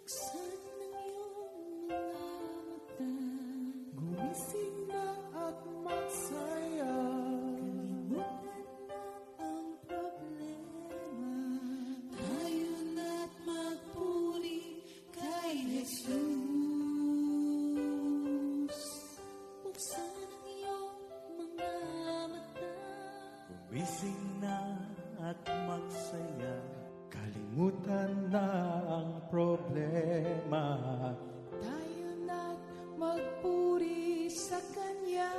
Buksan ang iyong mga mata, gumising na at magsaya. Kalimutan na ang problema, tayo na't magpuri kay Jesus. Buksan ang iyong mga mata, Gumising na at magsaya, kalimutan na ang problema. tayo na't magpuri sa Kanya.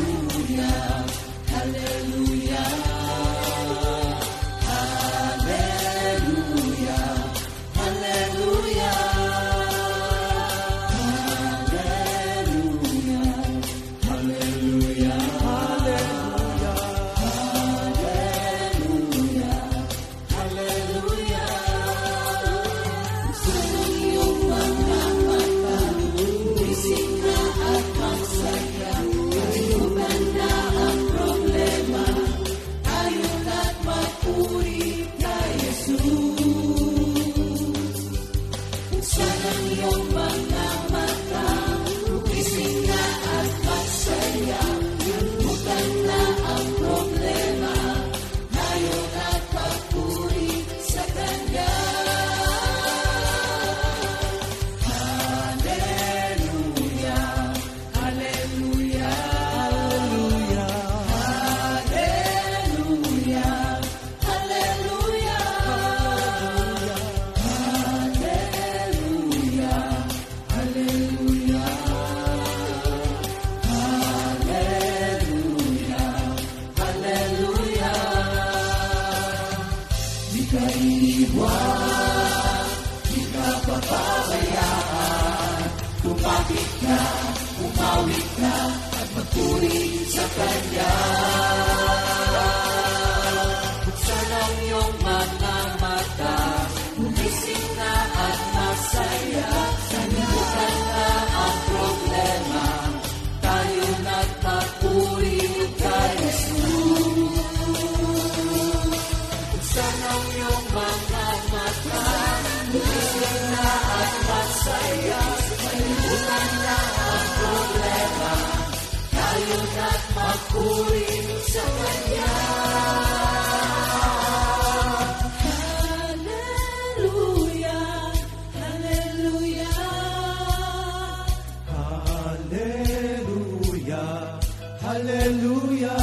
Hallelujah, Hallelujah, hallelujah, hallelujah, hallelujah, hallelujah, hallelujah. hallelujah. Buksan ang iyong mga mata, gumising na at magsaya. Kalimutan na ang problema, tayo na't magpuri kay Jesus. Buksan ang iyong mga mata, gumising na at magsaya. Kalimutan na ang problema, tayo na't magpuri sa Kanya. Buksan ang iyong mga mata, gumising na at masaya. Kalimutan na ang problema, tayo na't magpuri kay Jesus. Buksan ang iyong mga mata, gumising na at masaya. Kalimutan na ang problema, tayo na't magpuri sa Kanya. Hallelujah,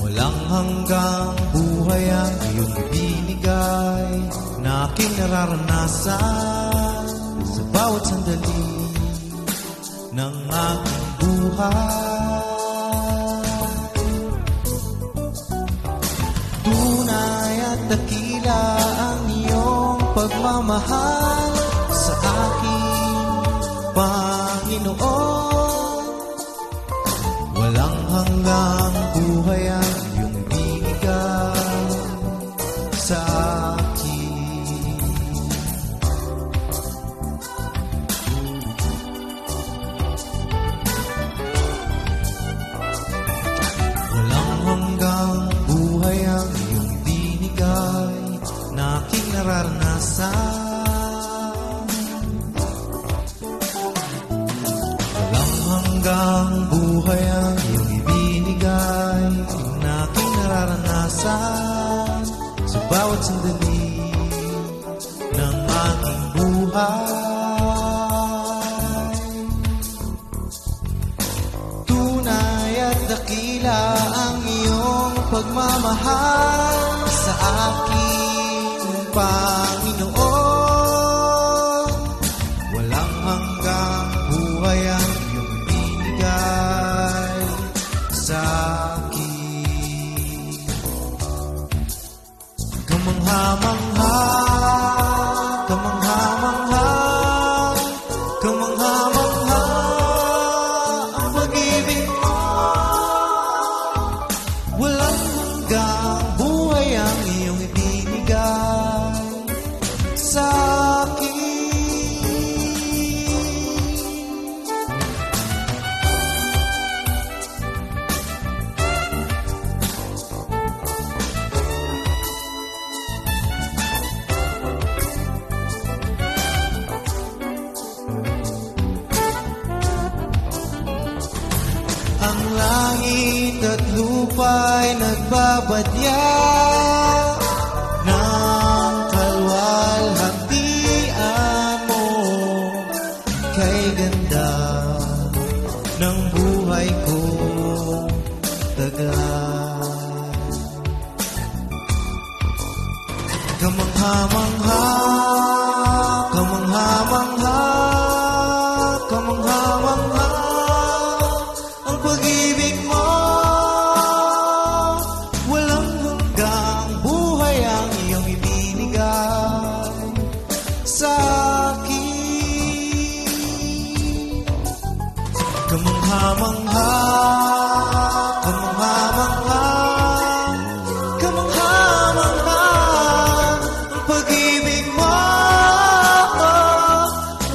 Walang hanggang buhay ang iyong ibinigay na aking nararanasan sa bawat sandali ng aking buhay. Tunay at dakila ang iyong pagmamahal sa aking Panginoon. Walang hanggang buhay ang iyong ibinigay sa akin. Walang hanggang buhay ang iyong ibinigay na aking nararanasan. Hanggang buhay ang iyong ibinigay na aking nararanasan sa bawat sandali ng aking buhay. Tunay at dakila ang iyong pagmamahal sa aking Panginoon. Walang hanggang buhay ang sa akin. Kamangha-mangha, kamangha-mangha, kamangha-mangha ang pag-ibig mo. Walang hanggang buhay ang iyong ibinigay sa akin. Ang langit at lupa'y nagbabadya ng kalwalhatian mo. Kay ganda ng buhay ko tagal. Kamangha-mangha, kamangha-mangha, kamangha-mangha ang pag-ibig mo. Walang hanggang buhay ang iyong ibinigay sa akin. Kamangha-mangha, kamangha-mangha, kamangha-mangha ang pag-ibig mo.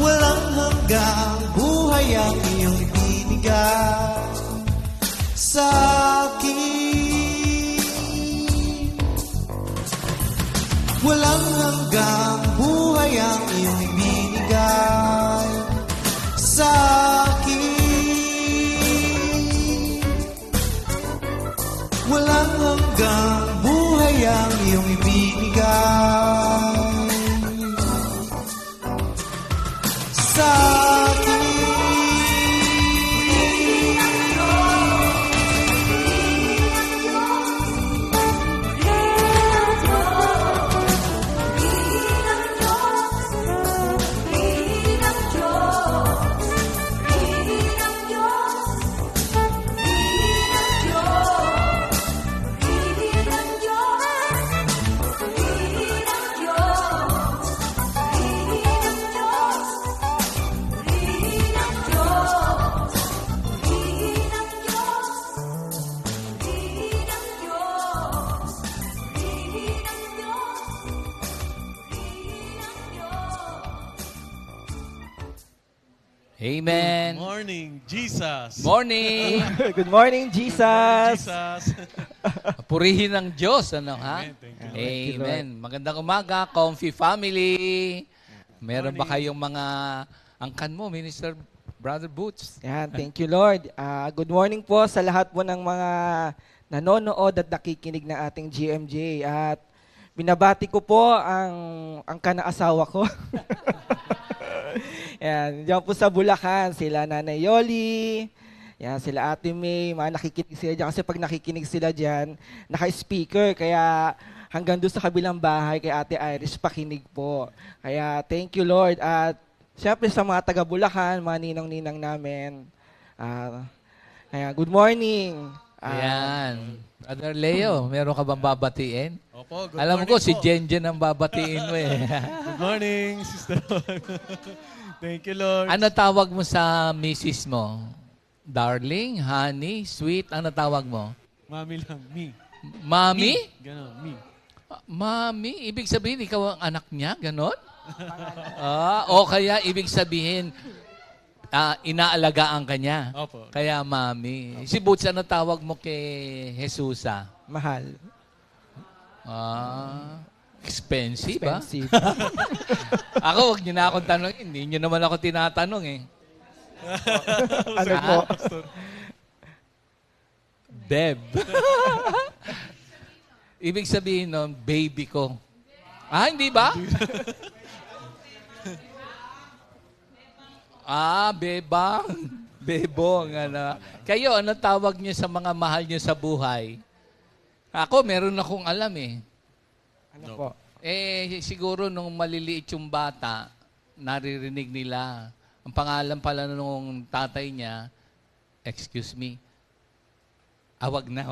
Walang hanggang buhay ang iyong ibinigay sa akin. Walang hanggang buhay ang iyong ibinigay sa akin. Walang hanggang buhay ang iyong ibinigay sa akin. Amen. Morning, Jesus. Morning. Good morning, Jesus. Jesus. Purihin ng Diyos, ano ha? Amen. Thank you, Lord. Thank you, Lord. Amen. Magandang umaga, Comfy Family. Meron ba kayong mga angkan mo, Minister Brother Boots? Yan, thank you, Lord. Good morning po sa lahat po ng mga nanonood at nakikinig ng ating GMJ. At binabati ko po ang kana-asawa ko. Yan, diyan po sa Bulacan, sila Nanay Yoli, yan, sila Ate May, mga nakikinig sila dyan. Kasi pag nakikinig sila dyan, naka-speaker, kaya hanggang doon sa kabilang bahay, kay Ate Iris, pakinig po. Kaya thank you, Lord. At siyempre sa mga taga Bulacan, mga ninang-ninang namin. Kaya good morning. Ayan. Brother Leo, meron ka bang babatiin? Opo, good Alam morning ko, si po. Jenjen ang babatiin mo eh. Good morning, Sister. Thank you, Lord. Ano tawag mo sa misis mo? Darling, honey, sweet, ano tawag mo? Mami lang, me. Mami? Ganon, me. Mami? Ibig sabihin, ikaw ang anak niya? Ganon? O kaya ibig sabihin, inaalagaan ka niya. Opo. Kaya mami. Si Boots, ano tawag mo kay Jesusa? Mahal. Expensive, ba? Expensive. Ako, wag niyo na akong tanongin. Hindi niyo naman ako tinatanong eh. Ano po? Beb. Ibig sabihin nun, baby ko. Hindi ba? Bebang. Bebong. Ano. Kayo, ano tawag niyo sa mga mahal niyo sa buhay? Ako, meron akong alam eh. Ano po? Siguro nung maliliit yung bata, naririnig nila. Ang pangalan pala nung tatay niya, excuse me, wag na.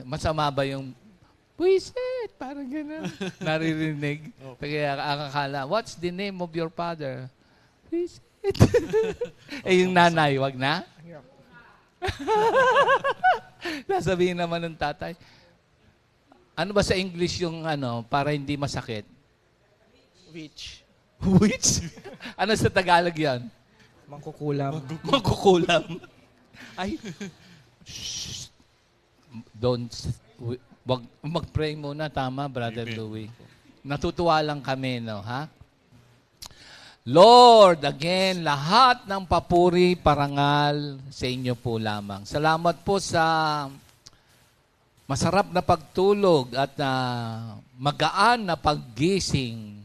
Masama ba yung puwisit? Parang gano'n. Naririnig. Kaya akakala, what's the name of your father? Puwisit. Yung nanay, wag na? Nasabihin naman ng tatay, ano ba sa English yung para hindi masakit? Which? Which? Ano sa Tagalog yan? Mangkukulam. Magkukulam. Ay, shh. Wag mag-pray muna, tama, Brother Louie. Natutuwa lang kami, no, ha? Lord, again, lahat ng papuri, parangal sa inyo po lamang. Salamat po sa masarap na pagtulog at magaan na paggising.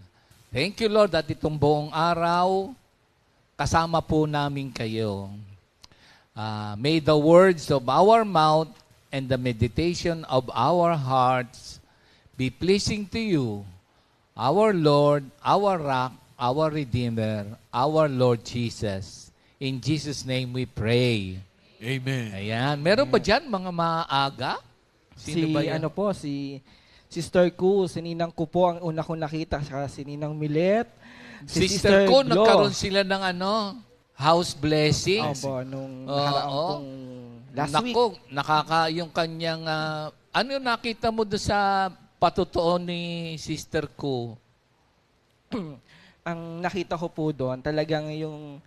Thank you, Lord, at itong buong araw, kasama po namin kayo. May the words of our mouth and the meditation of our hearts be pleasing to you, our Lord, our rock, our Redeemer, our Lord Jesus. In Jesus' name we pray. Amen. Ayan. Meron ba dyan mga maaga? Sino ba yan? Si Sister Ku, si Ninang Ku po ang una kong nakita, saka si Ninang Milet. Sister ko, Glo. nagkaroon sila ng house blessings. Opo, nung nakaraang pong last week. Yung kanyang, ano yung nakita mo doon sa patutuon ni Sister ko? Ang nakita ko po doon, talagang yung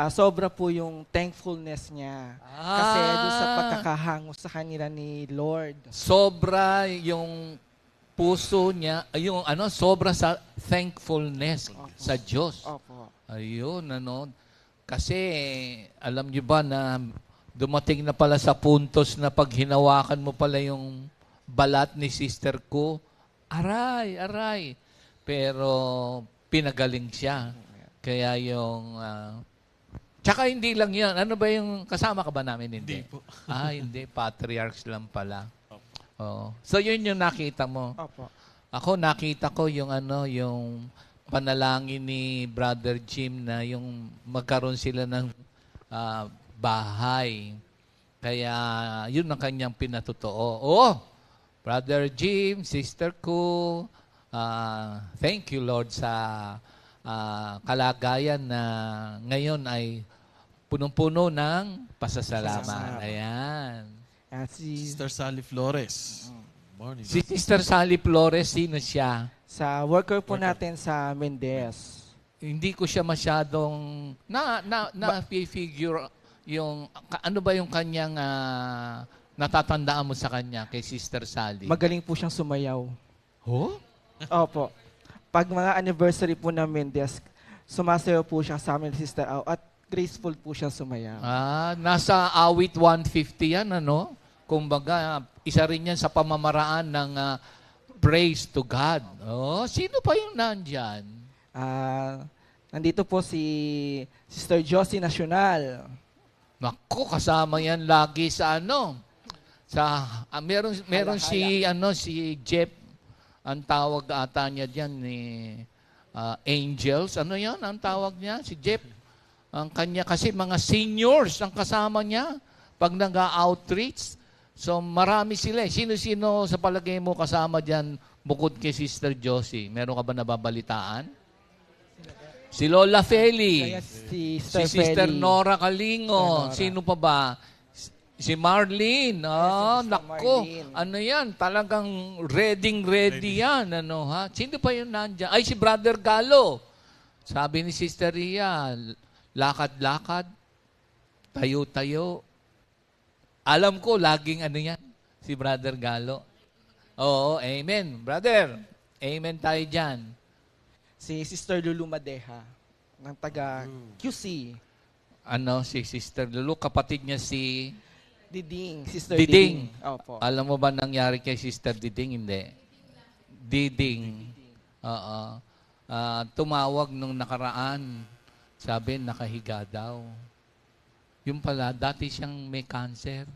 sobra po yung thankfulness niya. Kasi doon sa pagkakahango sa kanila ni Lord. Sobra yung puso niya, sobra sa thankfulness sa Diyos. Opo. Ayun, Kasi, alam niyo ba na dumating na pala sa puntos na pag hinawakan mo pala yung balat ni sister ko, aray. Pero, pinagaling siya. Kaya yung... tsaka hindi lang yan. Ano ba yung... Kasama ka ba namin? Hindi po. Hindi. Patriarchs lang pala. Oh. So, yun yung nakita mo. Opo. Ako, nakita ko yung yung panalangin ni Brother Jim na yung magkaroon sila ng bahay. Kaya, yun ang kanyang pinatotoo. Oh! Brother Jim, sister ko, thank you, Lord, sa kalagayan na ngayon ay punong-puno ng pasasalamat. Ayan. At Sister Sally Flores. Morning. Si Sister Sally Flores, sino siya? sa worker po natin sa Mendez. hindi ko siya masyadong na-figure yung ano ba yung kanyang natatandaan mo sa kanya kay Sister Sally? Magaling po siyang sumayaw. Oh? Opo. Pag mga anniversary po namin, sumasayaw po siya sa amin, Sister Au, at graceful po siya sumayaw. Nasa awit 150 yan, ano? Kumbaga, isa rin yan sa pamamaraan ng praise to God. Oh, sino pa yung nandyan? Nandito po si Sister Josie Nacional. Naku, kasama yan lagi sa ano? Meron si Jeff, ang tawag ata niya diyan ni Angels. Ano 'yan ang tawag niya? Si Jeff. Ang kanya kasi mga seniors ang kasama niya pag nag-outreach. So marami sila. Sino-sino sa palagay mo kasama diyan bukod kay Sister Josie? Meron ka ba nababalitaan? Si Lola Feli. Kaya si Sister Feli. Nora Kalingo. Nora. Sino pa ba? Si Marlene. Sister Nako. Marlene. Ano yan? Talagang ready yan. Ano, ha? Sino pa yun nandyan? Ay, si Brother Galo. Sabi ni Sister Ria, lakad-lakad, tayo-tayo. Alam ko, laging ano yan, si Brother Galo. Oo, amen. Brother, amen tayo dyan. Si Sister Lulu Madeja, ng taga QC. Ano, si Sister Lulu, kapatid niya si Diding. Sister Diding. Diding. Opo. Alam mo ba nangyari kay Sister Diding? Hindi. Diding. Oo. Tumawag nung nakaraan. Sabi, nakahiga daw. Yung pala, dati siyang may cancer.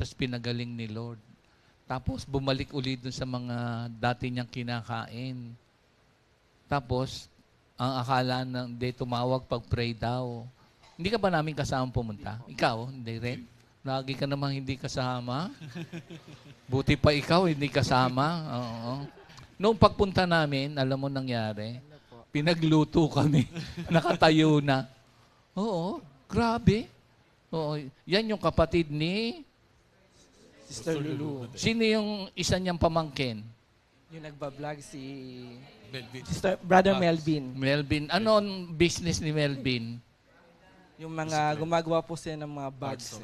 Tapos pinagaling ni Lord. Tapos bumalik ulit dun sa mga dati niyang kinakain. Tapos, ang akala na hindi tumawag pag-pray daw. Hindi ka ba namin kasama pumunta? Ikaw, hindi rin? Lagi ka namang hindi kasama. Buti pa ikaw, hindi kasama. Oo. Noong pagpunta namin, alam mo nangyari, pinagluto kami. Nakatayo na. Oo, grabe. Oo, yan yung kapatid ni Sister Lulu. Sino yung isa niyang pamangkin? Yung nagbablog si Melvin. Sister Brother Melvin. Melvin. Ano ang business ni Melvin? Yung mga gumagawa po sila ng mga bags.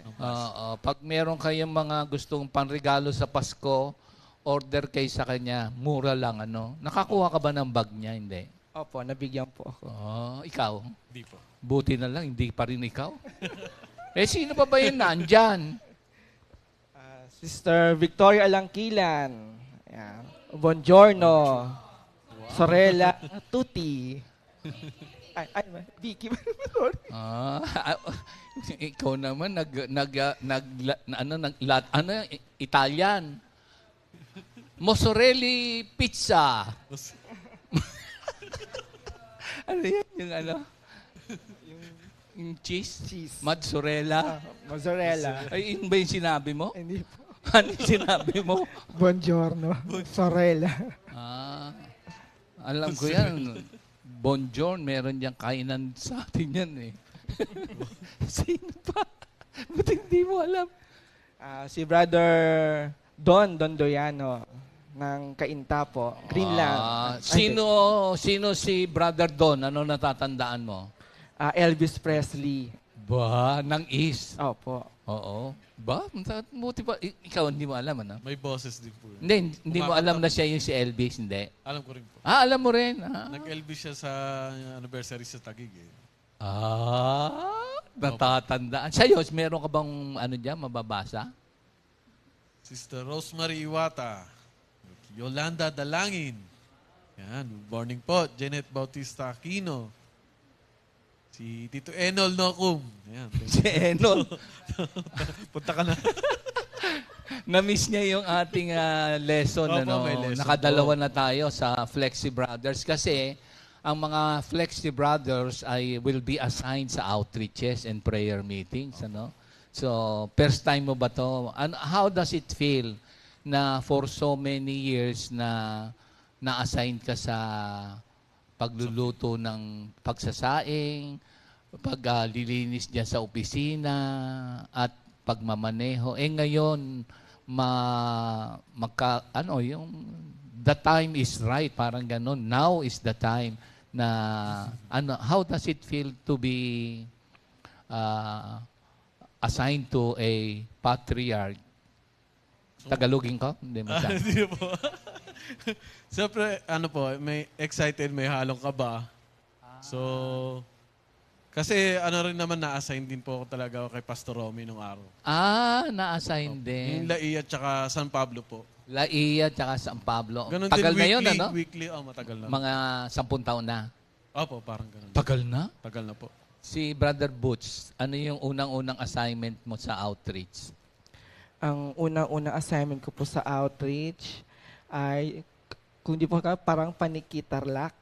Pag meron kayong mga gustong panregalo sa Pasko, order kay sa kanya. Mura lang, ano? Nakakuha ka ba ng bag niya? Hindi. Opo, nabigyan po ako. Ikaw? Hindi po. Buti na lang, hindi pa rin ikaw. Sino pa ba yun nandyan? Sister Victoria Alangkilan. Ayan. Buongiorno. Sorella Tuti. Ay, Vicky. Sorry. Ikaw naman Italian. Mozzarella pizza. Ano yan? Yung ano? Yung cheese? Cheese. Mozzarella. Mozzarella. Ay, yun ba yung sinabi mo? Hindi po. Ano yung sinabi mo? Buongiorno. Sorella. Alam ko yan. Bonjour, meron diyang kainan sa atin yan eh. Sino pa? Buti hindi mo alam. Si Brother Don Doyano ng Kainta po. Greenland. Sino si Brother Don? Ano natatandaan mo? Elvis Presley. Ba, ng East. Opo. Oo. Ba? Buti pa. Ikaw, hindi mo alam, ano? May boses din po. Hindi mo alam na siya yung si Elvis, hindi? Alam ko rin po. Alam mo rin. Nag-Elvis siya sa anniversary sa Taguig eh. Natatandaan. Sa'yo, meron ka bang ano dyan, mababasa? Sister Rosemary Iwata. Yolanda Dalangin. Yan. Morning po. Janet Bautista Aquino. Si Tito Enol Nocum. Ayan. Si Enol. Punta ka na. Na-miss niya yung ating lesson. Opo, may lesson Nakadalawa po. na tayo sa Flexi Brothers kasi ang mga Flexi Brothers will be assigned sa outreaches and prayer meetings. Ano? So, first time mo ba to? How does it feel na for so many years na na-assign ka sa pagluluto ng pagsasaing, paglilinis diyan sa opisina, at pagmamaneho. Ngayon, the time is right, parang ganon. Now is the time na ano, how does it feel to be assigned to a patriarch? Tagalogin ko? Hindi mo siya. Hindi po. Siyempre, ano po, may excited, may halong kaba. So, kasi ano rin naman na-assign din po ako talaga kay Pastor Romy nung araw. Na-assign Yung din. Laia at saka San Pablo po. Laia tsaka San Pablo. Ganun Tagal din na yun, weekly, ano? Weekly, matagal na. Mga 10 taon na. Opo, parang ganun. Tagal na? Tagal na po. Si Brother Butch, ano yung unang-unang assignment mo sa outreach? Ang unang-unang assignment ko po sa outreach ay, kung di po ka, parang panikitarlak.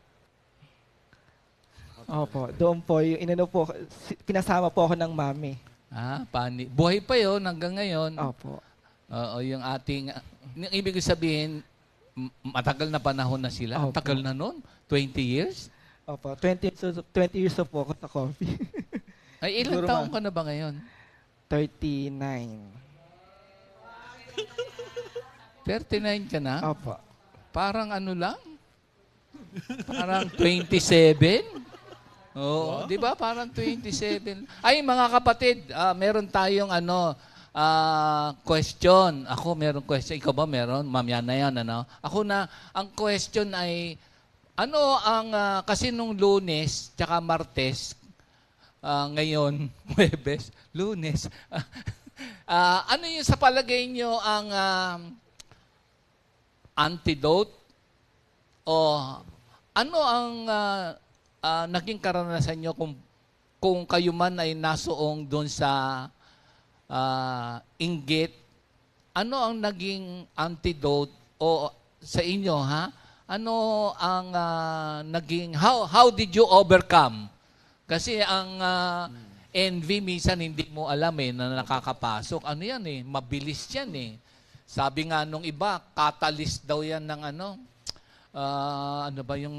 Opo, doon po, yung pinasama po ako ng mami. Buhay pa yun hanggang ngayon. Opo. Oo, yung ating, yung ibig sabihin, matagal na panahon na sila. Ang Opo. tagal na nun? 20 years? Opo, 20 years na po ako sa coffee. Ay, ilang Siguro taon ka na ba ngayon? 39. 39 ka na? Opo. Parang ano lang? Parang 27? Oo, di ba? Parang 27. Ay, mga kapatid, meron tayong question. Ako meron question. Ikaw ba meron? Mamaya na yan, ano? Ako na, ang question ay, kasi nung Lunes, tsaka Martes, ngayon, Huwebes, Lunes, ano yung sa palagay nyo ang antidote o ano ang naging karanasan nyo kung kayo man ay nasoong doon sa inggit, ano ang naging antidote o sa inyo, ha? Ano ang naging, how did you overcome? Kasi ang envy minsan hindi mo alam na nakakapasok. Ano yan mabilis yan Sabi nga nung iba, catalyst daw yan ng ano ba yung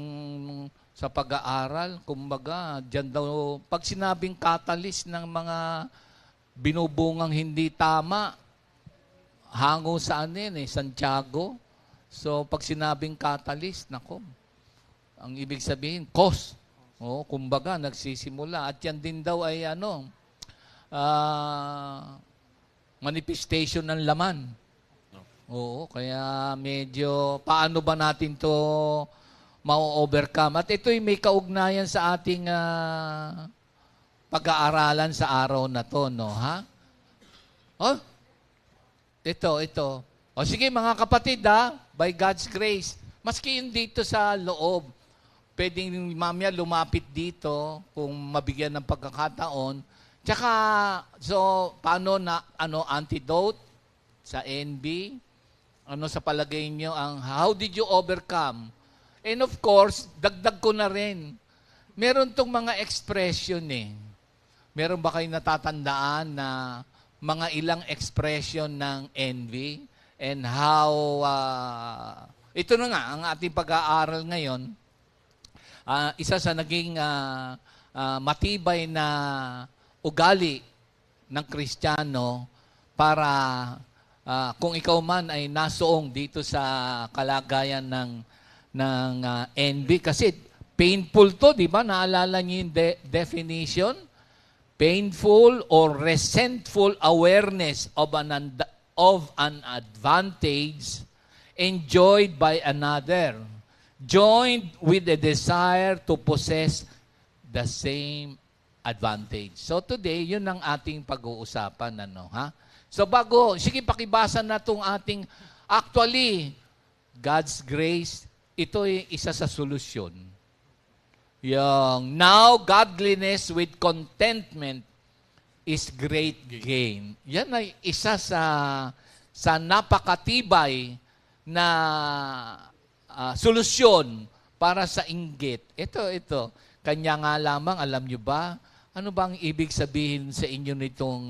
sa pag-aaral, kumbaga, dyan daw, pag sinabing catalyst ng mga binubungang hindi tama, hango saan Santiago. So, pag sinabing catalyst, nako, ang ibig sabihin, cause. Kumbaga, nagsisimula. At yan din daw ay manifestation ng laman. Oo, kaya medyo paano ba natin to ma-overcome? At ito'y may kaugnayan sa ating pag-aaralan sa araw na to, no? Ha? Ito. Sige mga kapatid, by God's grace, maski yun dito sa loob, pwedeng mamaya lumapit dito kung mabigyan ng pagkakataon. Tsaka, so, paano antidote sa NB? Ano sa palagay nyo how did you overcome? And of course, dagdag ko na rin. Meron tong mga expression Meron ba kayo natatandaan na mga ilang expression ng envy? And how, ito na nga, ang ating pag-aaral ngayon, isa sa naging matibay na ugali ng Kristiyano para kung ikaw man ay nasoong dito sa kalagayan ng envy, kasi painful to, di ba? Naalala niyo yung definition? Painful or resentful awareness of an advantage enjoyed by another, joined with a desire to possess the same advantage. So today, yun ang ating pag-uusapan, So sige, pakibasa na itong ating, actually, God's grace, ito ay isa sa solusyon. Yung, now godliness with contentment is great gain. Yan ay isa sa napakatibay na solusyon para sa inggit. Ito. Kanya nga lamang, alam nyo ba, ano bang ibig sabihin sa inyo nitong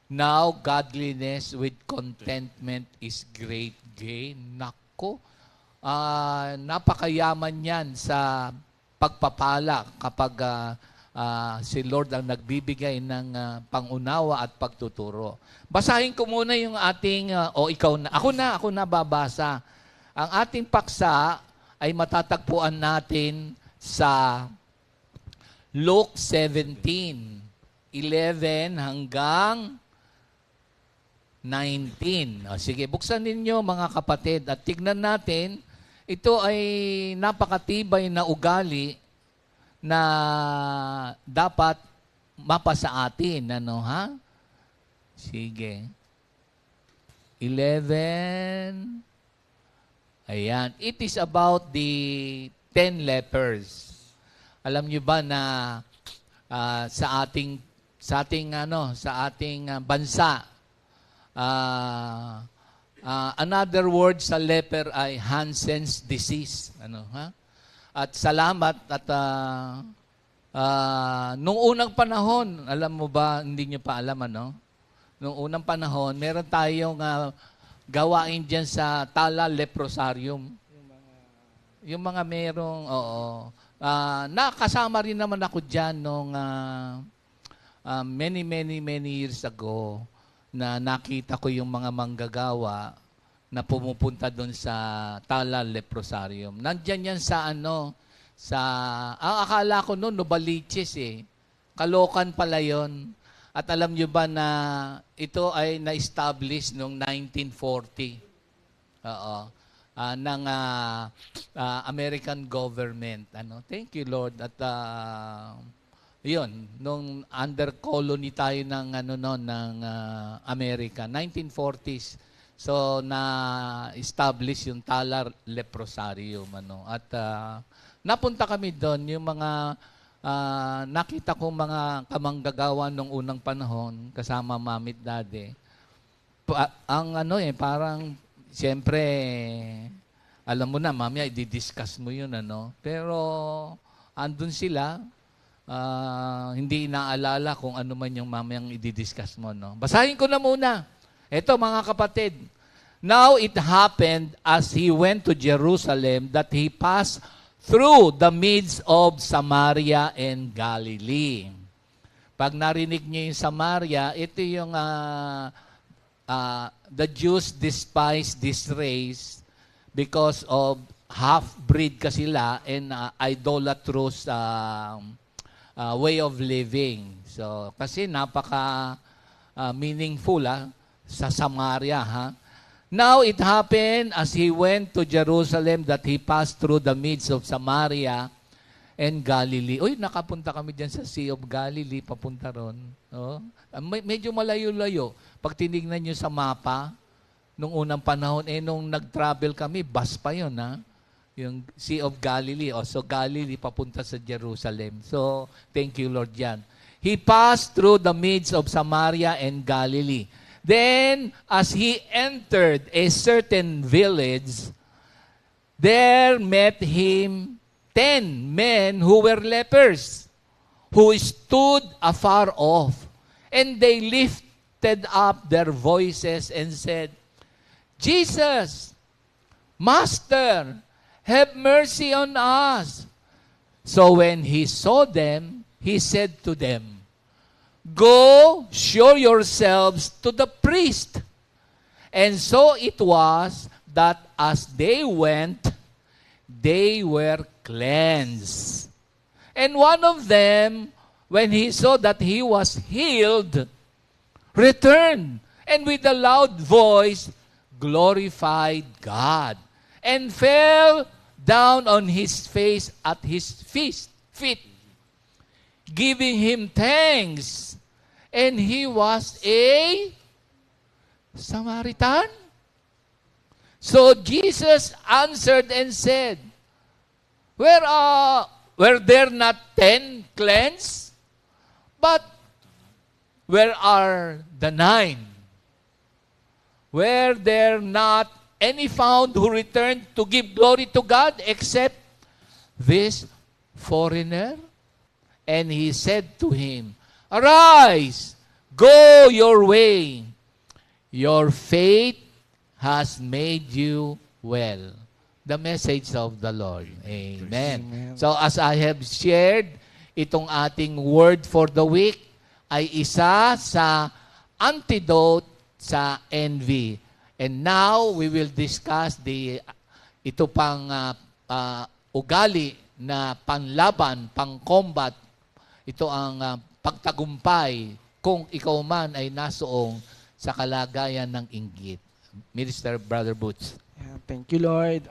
now, godliness with contentment is great gain. Nako, napakayaman yan sa pagpapala kapag si Lord ang nagbibigay ng pangunawa at pagtuturo. Basahin ko muna yung ating, ikaw na. Ako na babasa. Ang ating paksa ay matatagpuan natin sa Luke 17:11 hanggang 19. O, sige, buksan ninyo mga kapatid at tignan natin. Ito ay napakatibay na ugali na dapat mapa sa atin. Ano, ha? Sige. 11. Ayan. It is about the 10 lepers. Alam niyo ba na sa ating bansa, another word sa leper ay Hansen's disease. Ano, ha? At salamat at nung unang panahon, alam mo ba, hindi niyo pa alam, ano? Nung unang panahon, meron tayong gawain dyan sa Tala Leprosarium. Yung mga merong, oo. Nakasama rin naman ako dyan nung many years ago na nakita ko yung mga manggagawa na pumupunta doon sa Tala Leprosarium. Nandyan yan sa akala ko noon, Novaliches eh. Caloocan pala yun. At alam nyo ba na ito ay na-establish noong 1940 ng American government. Thank you, Lord. At yun, nung under colony tayo ng America, 1940s. So na-establish yung Tala Leprosarium. At napunta kami doon, yung mga nakita ko mga kamanggagawa nung unang panahon kasama mami at daddy. Parang siyempre alam mo na mamaya i-discuss mo yun Pero andun sila hindi inaalala kung ano man yung mamayang i-discuss mo Basahin ko na muna. Ito mga kapatid. Now it happened as he went to Jerusalem that he passed through the midst of Samaria and Galilee. Pag narinig niyo yung Samaria, ito yung the Jews despise this race because of half-breed kasi sila and idolatrous way of living. So, kasi napaka meaningful sa Samaria, ha? Now it happened as he went to Jerusalem that he passed through the midst of Samaria and Galilee. Uy, nakapunta kami dyan sa Sea of Galilee, papunta ron. Medyo malayo-layo. Pag tinignan nyo sa mapa, nung unang panahon, nung nag-travel kami, bus pa yun, ha? Yung Sea of Galilee. So Galilee papunta sa Jerusalem. So, thank you, Lord, yan. He passed through the midst of Samaria and Galilee. Then, as he entered a certain village, there met him 10 men who were lepers, who stood afar off. And they lifted up their voices and said, Jesus, Master, have mercy on us. So when he saw them, he said to them, Go, show yourselves to the priest. And so it was that as they went, they were cleansed. And one of them, when he saw that he was healed, returned, and with a loud voice glorified God, and fell down on his face at his feet, giving him thanks. And he was a Samaritan. So Jesus answered and said, Were there not 10 cleansed? But where are the 9? Were there not any found who returned to give glory to God except this foreigner? And he said to him, Arise, go your way. Your faith has made you well. The message of the Lord. Amen. Amen. So as I have shared, itong ating word for the week ay isa sa antidote sa envy. And now we will discuss ito pang ugali na panlaban, pang-combat. Ito ang pagtagumpay kung ikaw man ay nasoong sa kalagayan ng inggit. Minister Brother Boots. Yeah, thank you, Lord.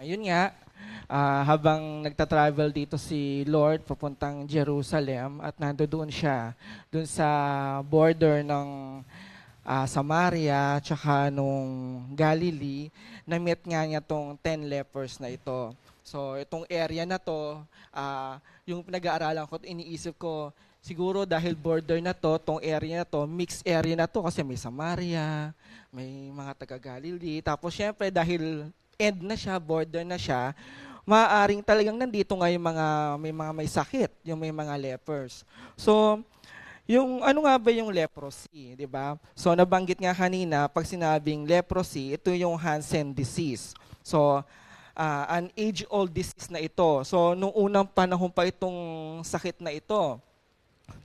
Yun nga, habang nagta-travel dito si Lord papuntang Jerusalem at nandoon siya doon sa border ng Samaria tsaka nung Galilee, na-meet nga niya tong 10 lepers na ito. So itong area na to, yung pinag-aaralan ko, iniisip ko, siguro dahil border na to, tong area na to, mixed area na to kasi may Samaria, may mga taga-Galilee. Tapos syempre dahil end na siya, border na siya, maaaring talagang nandito nga yung may sakit, yung may mga lepers. So, yung ano nga ba yung leprosy, di ba? So, nabanggit nga kanina, pag sinabing leprosy, ito yung Hansen disease. So, an age-old disease na ito. So, nung unang panahon pa itong sakit na ito.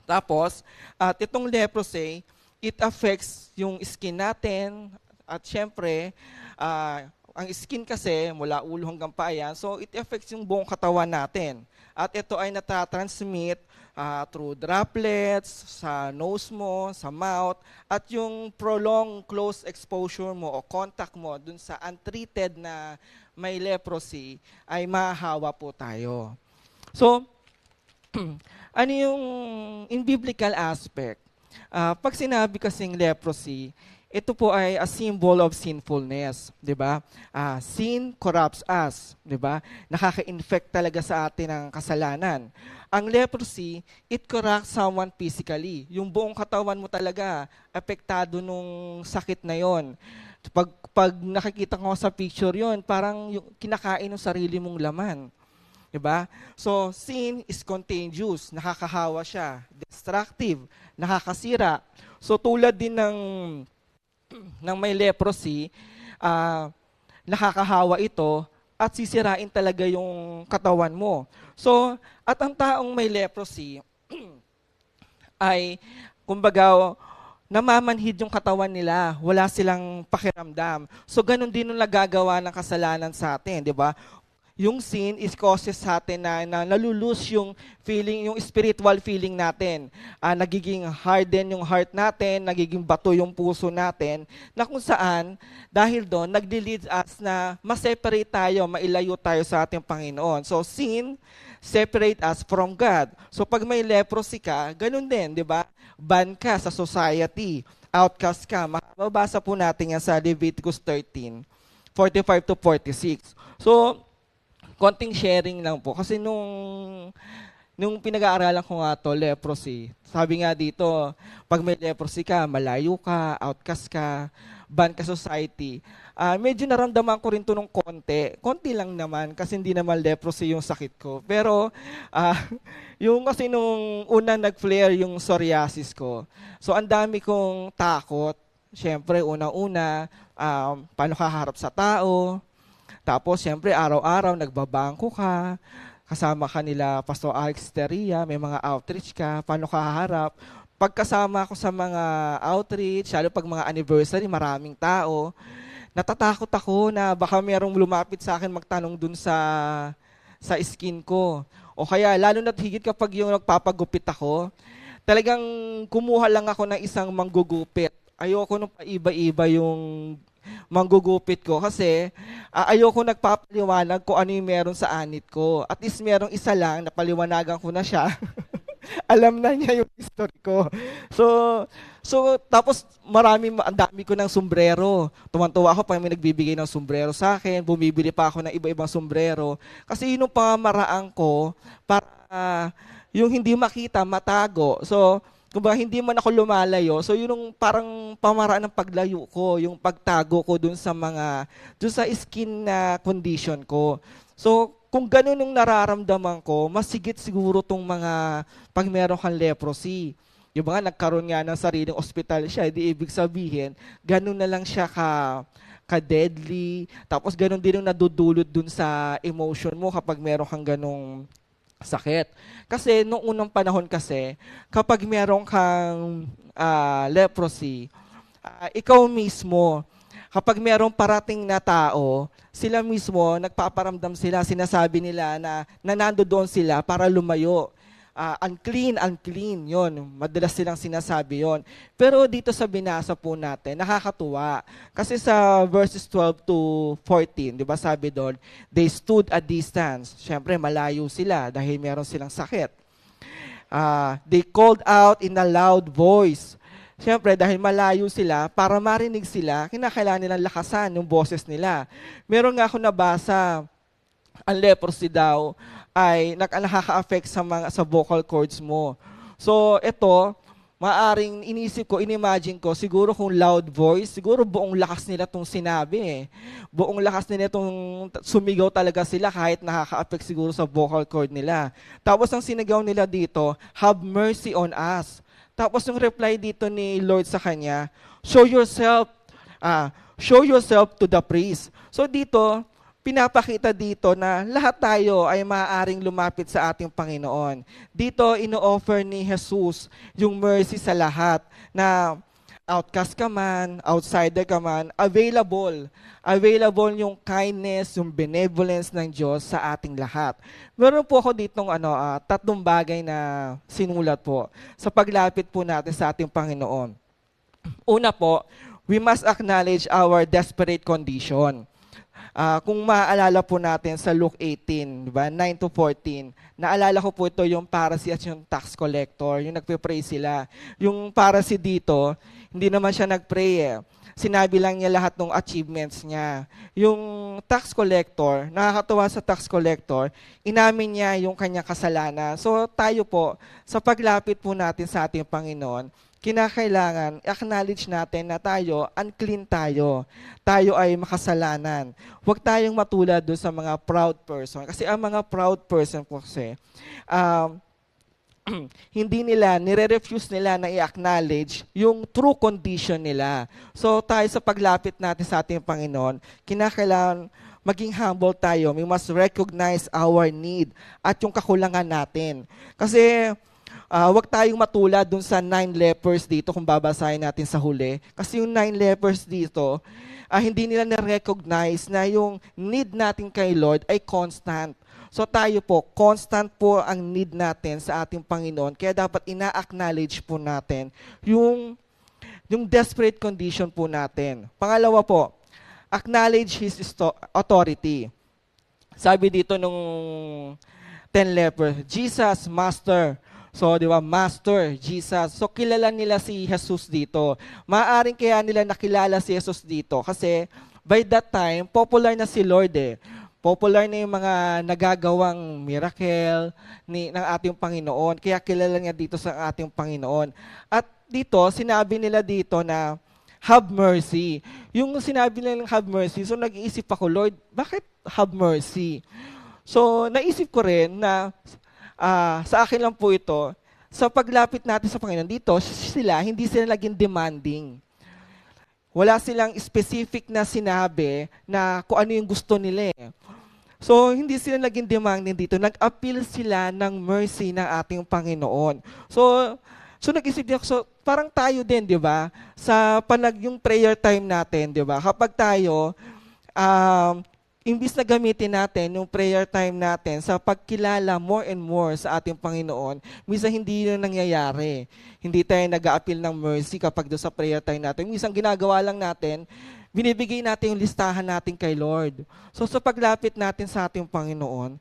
Tapos, at itong leprosy, it affects yung skin natin, at syempre, ang skin kasi, mula ulo hanggang paa yan, so it affects yung buong katawan natin. At ito ay natatransmit through droplets, sa nose mo, sa mouth, at yung prolonged close exposure mo o contact mo dun sa untreated na may leprosy, ay mahahawa po tayo. So, ano yung in biblical aspect? Pag sinabi kasing leprosy, ito po ay a symbol of sinfulness, 'di ba? Sin corrupts us, 'di ba? Nakaka-infect talaga sa atin ng kasalanan. Ang leprosy, it corrupts someone physically. Yung buong katawan mo talaga apektado nung sakit na 'yon. Pag nakikita ko sa picture 'yon, parang yung kinakain ng sarili mong laman. 'Di ba? So, sin is contagious, nakakahawa siya, destructive, nakakasira. So, tulad din ng may leprosy, nakakahawa ito at sisirain talaga yung katawan mo. So, at ang taong may leprosy ay, kumbaga, namamanhid yung katawan nila, wala silang pakiramdam. So, ganun din yung nagagawa ng kasalanan sa atin, di ba? Yung sin is causes sa atin na nalulose yung feeling, yung spiritual feeling natin. Nagiging harden yung heart natin, nagiging bato yung puso natin, na kung saan, dahil doon, nagdi-lead us na ma-separate tayo, mailayo tayo sa ating Panginoon. So, sin separate us from God. So, pag may leprosy ka, ganun din, di ba? Ban ka sa society, outcast ka. Mababasa po natin yan sa Leviticus 13, 45 to 46. So, konting sharing lang po. Kasi nung pinag-aaralan ko nga to, leprosy, sabi nga dito, pag may leprosy ka, malayo ka, outcast ka, ban ka society. Medyo naramdaman ko rin to nung konti lang naman, kasi hindi naman leprosy yung sakit ko. Pero, yung kasi nung unang nag-flare yung psoriasis ko, so ang dami kong takot. Siyempre, una-una, paano kaharap sa tao. Tapos, siyempre, araw-araw, nagbabangko ka, kasama ka nila, Pastor Alex Teria, may mga outreach ka, paano ka haharap. Pagkasama ko sa mga outreach, lalo pag mga anniversary, maraming tao, natatakot ako na baka merong lumapit sa akin magtanong dun sa skin ko. O kaya, lalo na't higit kapag yung nagpapagupit ako, talagang kumuha lang ako ng isang manggugupit. Ayoko nung paiba-iba yung manggugupit ko kasi ayoko nagpapaliwanag kung ano yung meron sa anit ko. At least merong isa lang, napaliwanagan ko na siya. Alam na niya yung history ko. So tapos ang dami ko ng sombrero. Tumantuwa ako pag may nagbibigay ng sombrero sa akin, bumibili pa ako ng iba-ibang sombrero. Kasi yun yung pamamaraan ko para yung hindi makita, matago. So, kung ba hindi man ako lumalayo, so yun yung parang pamaraan ng paglayo ko, yung pagtago ko dun sa skin na condition ko. So, kung ganun yung nararamdaman ko, mas sigit siguro tong mga pag meron kang leprosy. Yung mga nagkaroon nga ng sariling ospital siya, di ibig sabihin, ganun na lang siya ka-deadly. Tapos ganun din yung nadudulot dun sa emotion mo kapag meron kang ganung sakit. Kasi noong unang panahon kasi, kapag meron kang leprosy, ikaw mismo, kapag merong parating na tao, sila mismo, nagpaparamdam sila, sinasabi nila na nanando doon sila para lumayo. Unclean, unclean, yon. Madalas silang sinasabi yon. Pero dito sa binasa po natin, nakakatuwa. Kasi sa verses 12 to 14, di ba sabi doon, they stood at distance. Siyempre, malayo sila dahil meron silang sakit. They called out in a loud voice. Siyempre, dahil malayo sila, para marinig sila, kinakailangan nilang lakasan yung boses nila. Meron nga ako nabasa, ang leprosy daw ay nakaka-affect sa vocal cords mo. So, ito, maaring inisip ko, inimagine ko, siguro kung loud voice, siguro buong lakas nila itong sinabi eh. Buong lakas nila itong sumigaw talaga sila kahit nakaka-affect siguro sa vocal cord nila. Tapos ang sinigaw nila dito, have mercy on us. Tapos yung reply dito ni Lord sa kanya, show yourself to the priest. So dito, pinapakita dito na lahat tayo ay maaaring lumapit sa ating Panginoon. Dito, ino-offer ni Jesus yung mercy sa lahat na outcast ka man, outsider ka man, available. Available yung kindness, yung benevolence ng Diyos sa ating lahat. Meron po ako ditong tatlong bagay na sinulat po sa paglapit po natin sa ating Panginoon. Una po, we must acknowledge our desperate condition. Kung maaalala po natin sa Luke 18, diba, 9 to 14, naalala ko po ito yung Pharisee at yung tax collector, yung nagpe-pray sila. Yung Pharisee dito, hindi naman siya nag-pray eh. Sinabi lang niya lahat ng achievements niya. Yung tax collector, nakakatuwa sa tax collector, inamin niya yung kanyang kasalanan. So tayo po, sa paglapit po natin sa ating Panginoon, kinakailangan acknowledge natin na tayo, unclean tayo. Tayo ay makasalanan. Huwag tayong matulad doon sa mga proud person. Kasi ang mga proud person po kasi, hindi nila, nire-refuse nila na i-acknowledge yung true condition nila. So tayo sa paglapit natin sa ating Panginoon, kinakailangan maging humble tayo. We must recognize our need at yung kakulangan natin. Kasi wag tayong matulad dun sa 9 lepers dito kung babasahin natin sa huli. Kasi yung 9 lepers dito, hindi nila na-recognize na yung need natin kay Lord ay constant. So tayo po, constant po ang need natin sa ating Panginoon. Kaya dapat ina-acknowledge po natin yung desperate condition po natin. Pangalawa po, acknowledge His authority. Sabi dito nung 10 lepers, Jesus, Master. So, di ba, Master, Jesus. So, kilala nila si Jesus dito. Maaaring kaya nila nakilala si Jesus dito kasi by that time, popular na si Lord eh. Popular na yung mga nagagawang miracle ng ating Panginoon. Kaya kilala niya dito sa ating Panginoon. At dito, sinabi nila dito na, have mercy. Yung sinabi nila have mercy, so nag-iisip ako, Lord, bakit have mercy? So, naisip ko rin na, sa akin lang po ito, sa paglapit natin sa Panginoon, dito, hindi sila naging demanding. Wala silang specific na sinabi na kung ano yung gusto nila eh. So, hindi sila naging demanding dito. Nag-appeal sila ng mercy ng ating Panginoon. So nag-isip niya, so parang tayo din, di ba? Sa yung prayer time natin, di ba? Kapag tayo, imbis na gamitin natin yung prayer time natin sa pagkilala more and more sa ating Panginoon, minsan hindi yun nangyayari. Hindi tayo nag-a-appeal ng mercy kapag doon sa prayer time natin. Minsan ginagawa lang natin, binibigay natin yung listahan natin kay Lord. So sa paglapit natin sa ating Panginoon,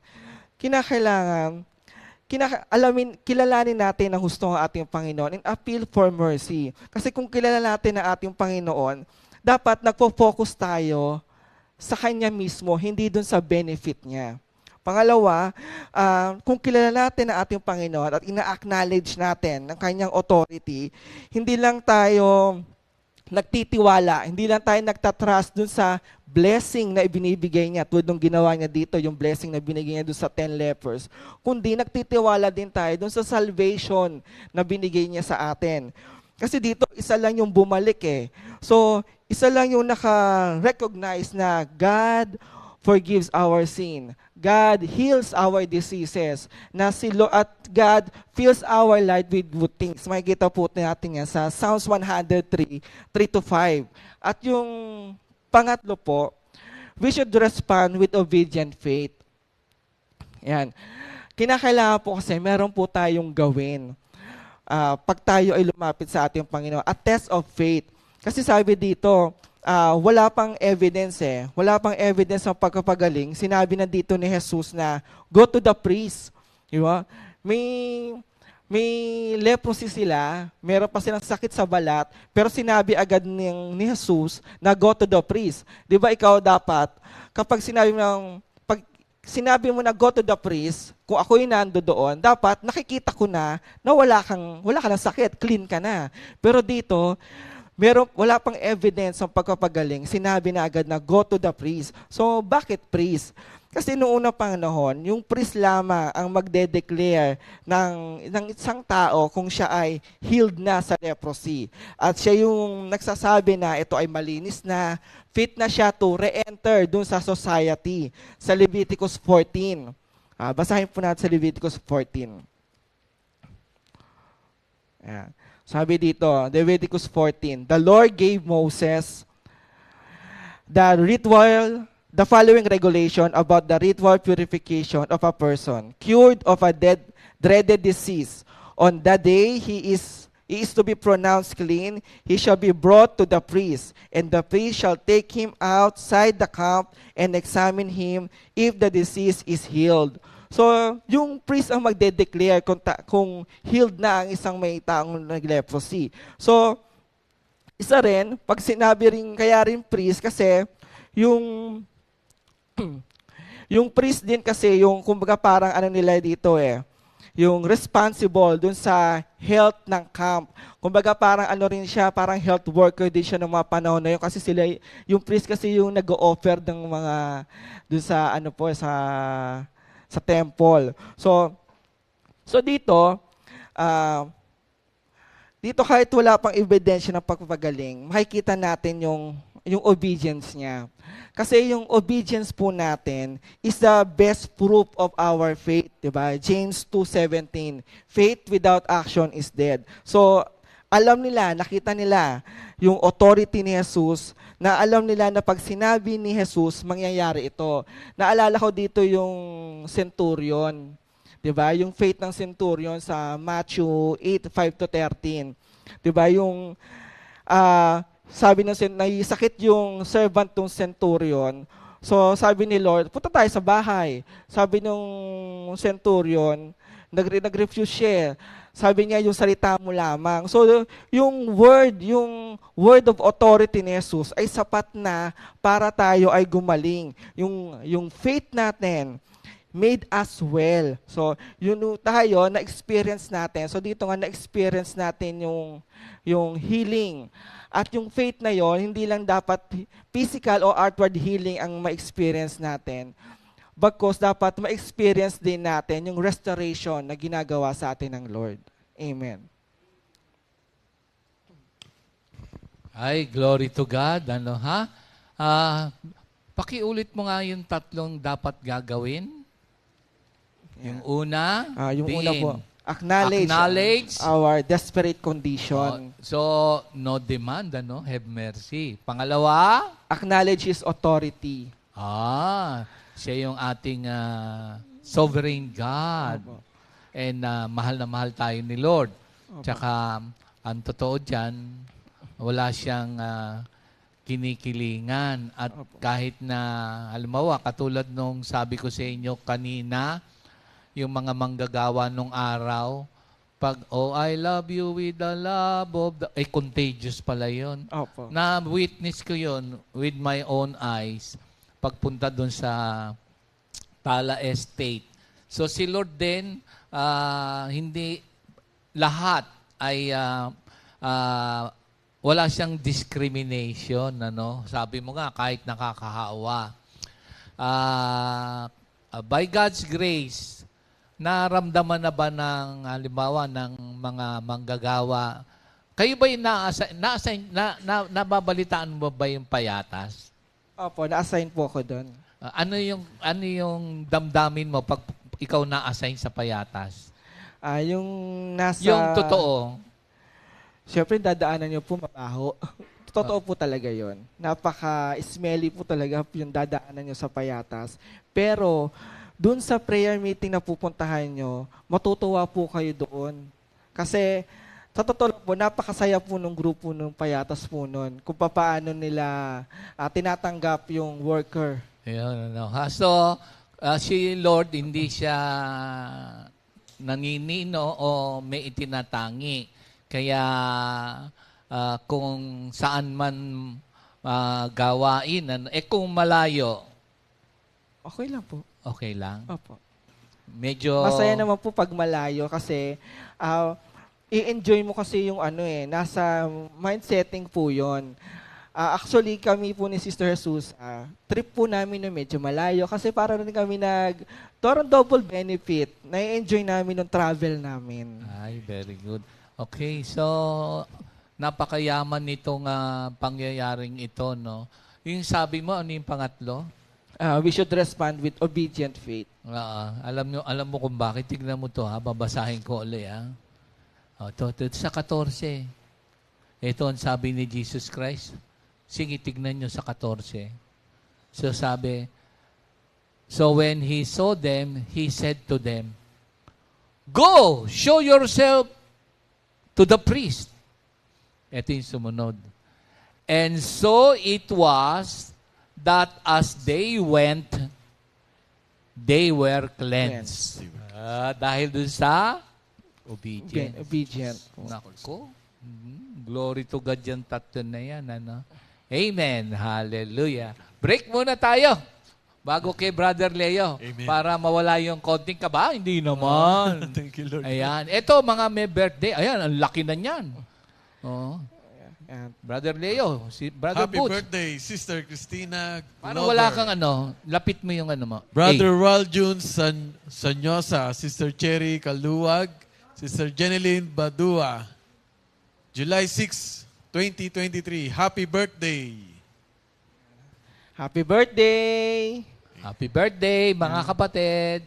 kilalanin natin ang husto ng ating Panginoon and appeal for mercy. Kasi kung kilala natin ang ating Panginoon, dapat nagpo-focus tayo sa Kanya mismo, hindi dun sa benefit niya. Pangalawa, kung kilala natin ang ating Panginoon at ina-acknowledge natin ang Kanyang authority, hindi lang tayo nagtitiwala, hindi lang tayo nagtatrust dun sa blessing na ibinibigay niya, tulad ng ginawa niya dito, yung blessing na binigay niya dun sa 10 lepers, kundi nagtitiwala din tayo dun sa salvation na binigay niya sa atin. Kasi dito, isa lang yung bumalik eh. So, isa lang yung naka-recognize na God forgives our sin. God heals our diseases. At God fills our life with good things. Makikita po natin yan sa Psalms 103, 3-5. At yung Pangatlo po, we should respond with obedient faith. Yan. Kinakailangan po kasi meron po tayong gawin pag tayo ay lumapit sa ating Panginoon. A test of faith. Kasi sabi dito, wala pang evidence Wala pang evidence ng pagkapagaling. Sinabi na dito ni Jesus na, go to the priest. Diba? May leprosy sila, meron pa silang sakit sa balat, pero sinabi agad ni Jesus na go to the priest. Di ba ikaw dapat, kapag sinabi mo na go to the priest, kung ako'y nando doon, dapat nakikita ko na wala ka ng sakit, clean ka na. Pero dito, wala pang evidence ng pagkapagaling, sinabi na agad na go to the priest. So, bakit priest? Kasi noong unang panahon, yung priest lamang ang magde-declare ng isang tao kung siya ay healed na sa leprosy. At siya yung nagsasabi na ito ay malinis na, fit na siya to re-enter dun sa society. Sa Leviticus 14. Basahin po natin sa Leviticus 14. Ayan. Sabi dito, Leviticus 14, the Lord gave Moses the following regulation about the ritual purification of a person cured of a dreaded disease. On that day, he is to be pronounced clean. He shall be brought to the priest, and the priest shall take him outside the camp and examine him if the disease is healed. So, yung priest ang magde-declare kung healed na ang isang may taong nag-leprosy. So, isa rin, pag sinabi rin, kaya rin priest kasi yung priest din kasi, yung kumbaga parang ano nila dito yung responsible dun sa health ng camp. Kumbaga parang ano rin siya, parang health worker din siya ng mga panahon na yun. Kasi sila, yung priest kasi yung nag-o-offer ng mga, dun sa ano po, sa temple. So dito, dito kahit wala pang ebidensya ng pagpapagaling, makikita natin yung obedience niya. Kasi yung obedience po natin is the best proof of our faith, diba? James 2:17, faith without action is dead. So, alam nila, nakita nila yung authority ni Jesus, na alam nila na pag sinabi ni Jesus, mangyayari ito. Naalala ko dito yung centurion, diba? Yung faith ng centurion sa Matthew 8:5-13. Diba? Yung sabi ng sakit yung servant ng centurion. So sabi ni Lord, punta tayo sa bahay. Sabi nung centurion, nag-refuse siya. Sabi niya, yung salita mo lamang. So yung word of authority ni Jesus ay sapat na para tayo ay gumaling. Yung faith natin made us well. So yun tayo na-experience natin. So dito nga na-experience natin yung healing. At yung faith na yon, hindi lang dapat physical o outward healing ang ma-experience natin. Bagkus dapat ma-experience din natin yung restoration na ginagawa sa atin ng Lord. Amen. Ay, glory to God. Ano ha? Pakiulit mo nga yung tatlong dapat gagawin. Yung una, yung una po, acknowledge our desperate condition. So, no demand, have mercy. Pangalawa, acknowledge His authority. Siya yung ating sovereign God. Opo. And mahal na mahal tayo ni Lord. Opo. Tsaka, ang totoo dyan, wala siyang kinikilingan. At Opo. kahit na, halimbawa, katulad nung sabi ko sa inyo kanina, yung mga manggagawa nung araw, pag, oh, I love you with the love of the... contagious pala yun. Opo. Na-witness ko yun with my own eyes pagpunta dun sa Tala Estate. So si Lord din, hindi lahat ay wala siyang discrimination. Sabi mo nga, kahit nakakahawa. By God's grace, naramdaman na ba ng, halimbawa, ng mga manggagawa, kayo ba yung nababalitaan mo ba yung payatas? Opo, na-assign po ako doon. Ano yung damdamin mo pag ikaw na-assign sa payatas? Yung nasa... Yung totoo. Siyempre, dadaanan niyo po mabaho. Totoo po talaga yon. Napaka-smelly po talaga yung dadaanan nyo sa Payatas. Pero, dun sa prayer meeting na pupuntahan nyo, matutuwa po kayo doon. Kasi, sa totoo lang po, napakasaya po nung grupo ng Payatas po nun. Kung paano nila tinatanggap yung worker. Ayun, ano. So, si Lord, hindi siya naninino o may itinatangi. Kaya, kung saan man gawain, kung malayo, Okay lang po. okay lang. Opo. Medyo... Masaya naman po pag malayo kasi i-enjoy mo kasi yung nasa mindsetting po yon. Actually, kami po ni Sister Jesus, trip po namin na medyo malayo kasi para rin kami parang double benefit. Na-enjoy namin yung travel namin. Ay, very good. Okay, so napakayaman nitong pangyayaring ito, no? Yung sabi mo, ano yung pangatlo? We should respond with obedient faith. Alam mo kung bakit. Tignan mo to, babasahin ko ulit, Ito sa 14. Ito ang sabi ni Jesus Christ. Sige, tignan nyo sa 14. So sabi, so when he saw them, he said to them, go, show yourself to the priest. Ito yung sumunod. And so it was that as they went, they were cleansed. Dahil dun sa obedience. Obedient. Nako. Glory to God yan, tatlo na yan. Ano? Amen. Hallelujah. Break muna tayo. Bago kay Brother Leo. Amen. Para mawala yung konting kaba. Hindi naman. Thank you, Lord. Ayan. Ito, mga may birthday. Ayan, ang laki na niyan. Oh. Ayan. Brother Leo, si Brother Happy Boots. birthday, Sister Christina Paano Glover. wala kang lapit mo yung mo. Brother Raljun Sanyosa, Sister Cherry Kaluwag, Sister Jeneline Badua. July 6, 2023. Happy birthday. Happy birthday! Happy birthday, mga kapatid.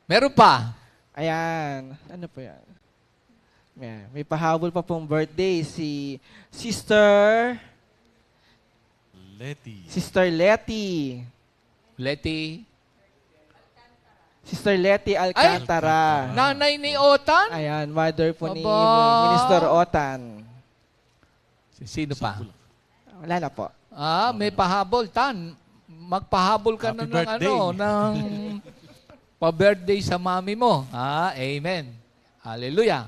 Meron pa. Ayan. Ano po yan? May pahabol pa pong birthday si Sister Letty. Letty. Sister Letty Alcantara. Nanay ni Otan. Ayan, mother po ni Aba. Minister Otan. Sino pa? Wala na po. May pahabol. Magpahabol ka Happy na birthday. ng pa-birthday sa mami mo. Amen. Hallelujah.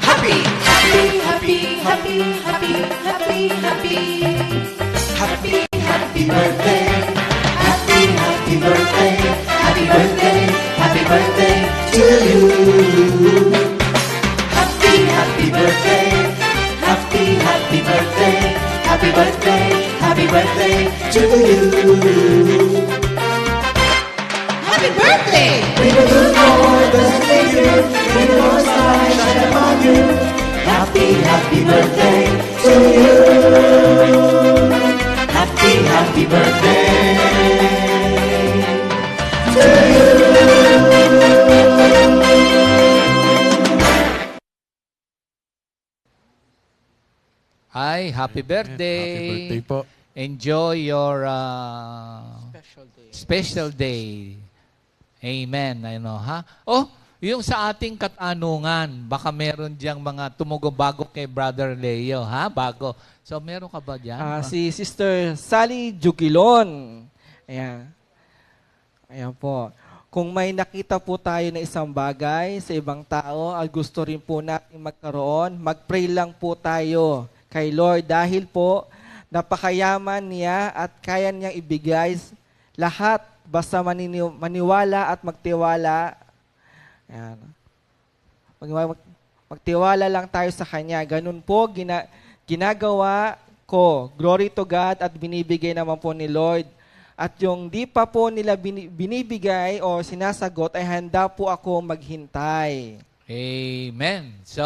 Happy, happy, happy, happy, happy, happy, happy. Happy, happy birthday. Happy, happy birthday. Happy birthday, happy birthday to you. Happy, happy birthday. Happy, happy birthday. Happy birthday, happy birthday to you. Happy birthday! May the good Lord bless you. May the Lord's light shine upon you. Happy, happy birthday to you. Happy, happy birthday to you. Hi, happy birthday. Happy birthday po. Enjoy your special day. Amen. Yung sa ating katanungan, baka meron diyang mga tumugo-bago kay Brother Leo, Bago. So, meron ka ba dyan? Si Sister Sally Jugilon. Ayan. Ayan po. Kung may nakita po tayo na isang bagay sa ibang tao at gusto rin po natin magkaroon, mag-pray lang po tayo kay Lord dahil po napakayaman niya at kaya niyang ibigay lahat basta maniwala at magtiwala. Ayan. Magtiwala lang tayo sa Kanya. Ganun po ginagawa ko. Glory to God at binibigay naman po ni Lord. At yung di pa po nila binibigay o sinasagot ay handa po ako maghintay. Amen. So,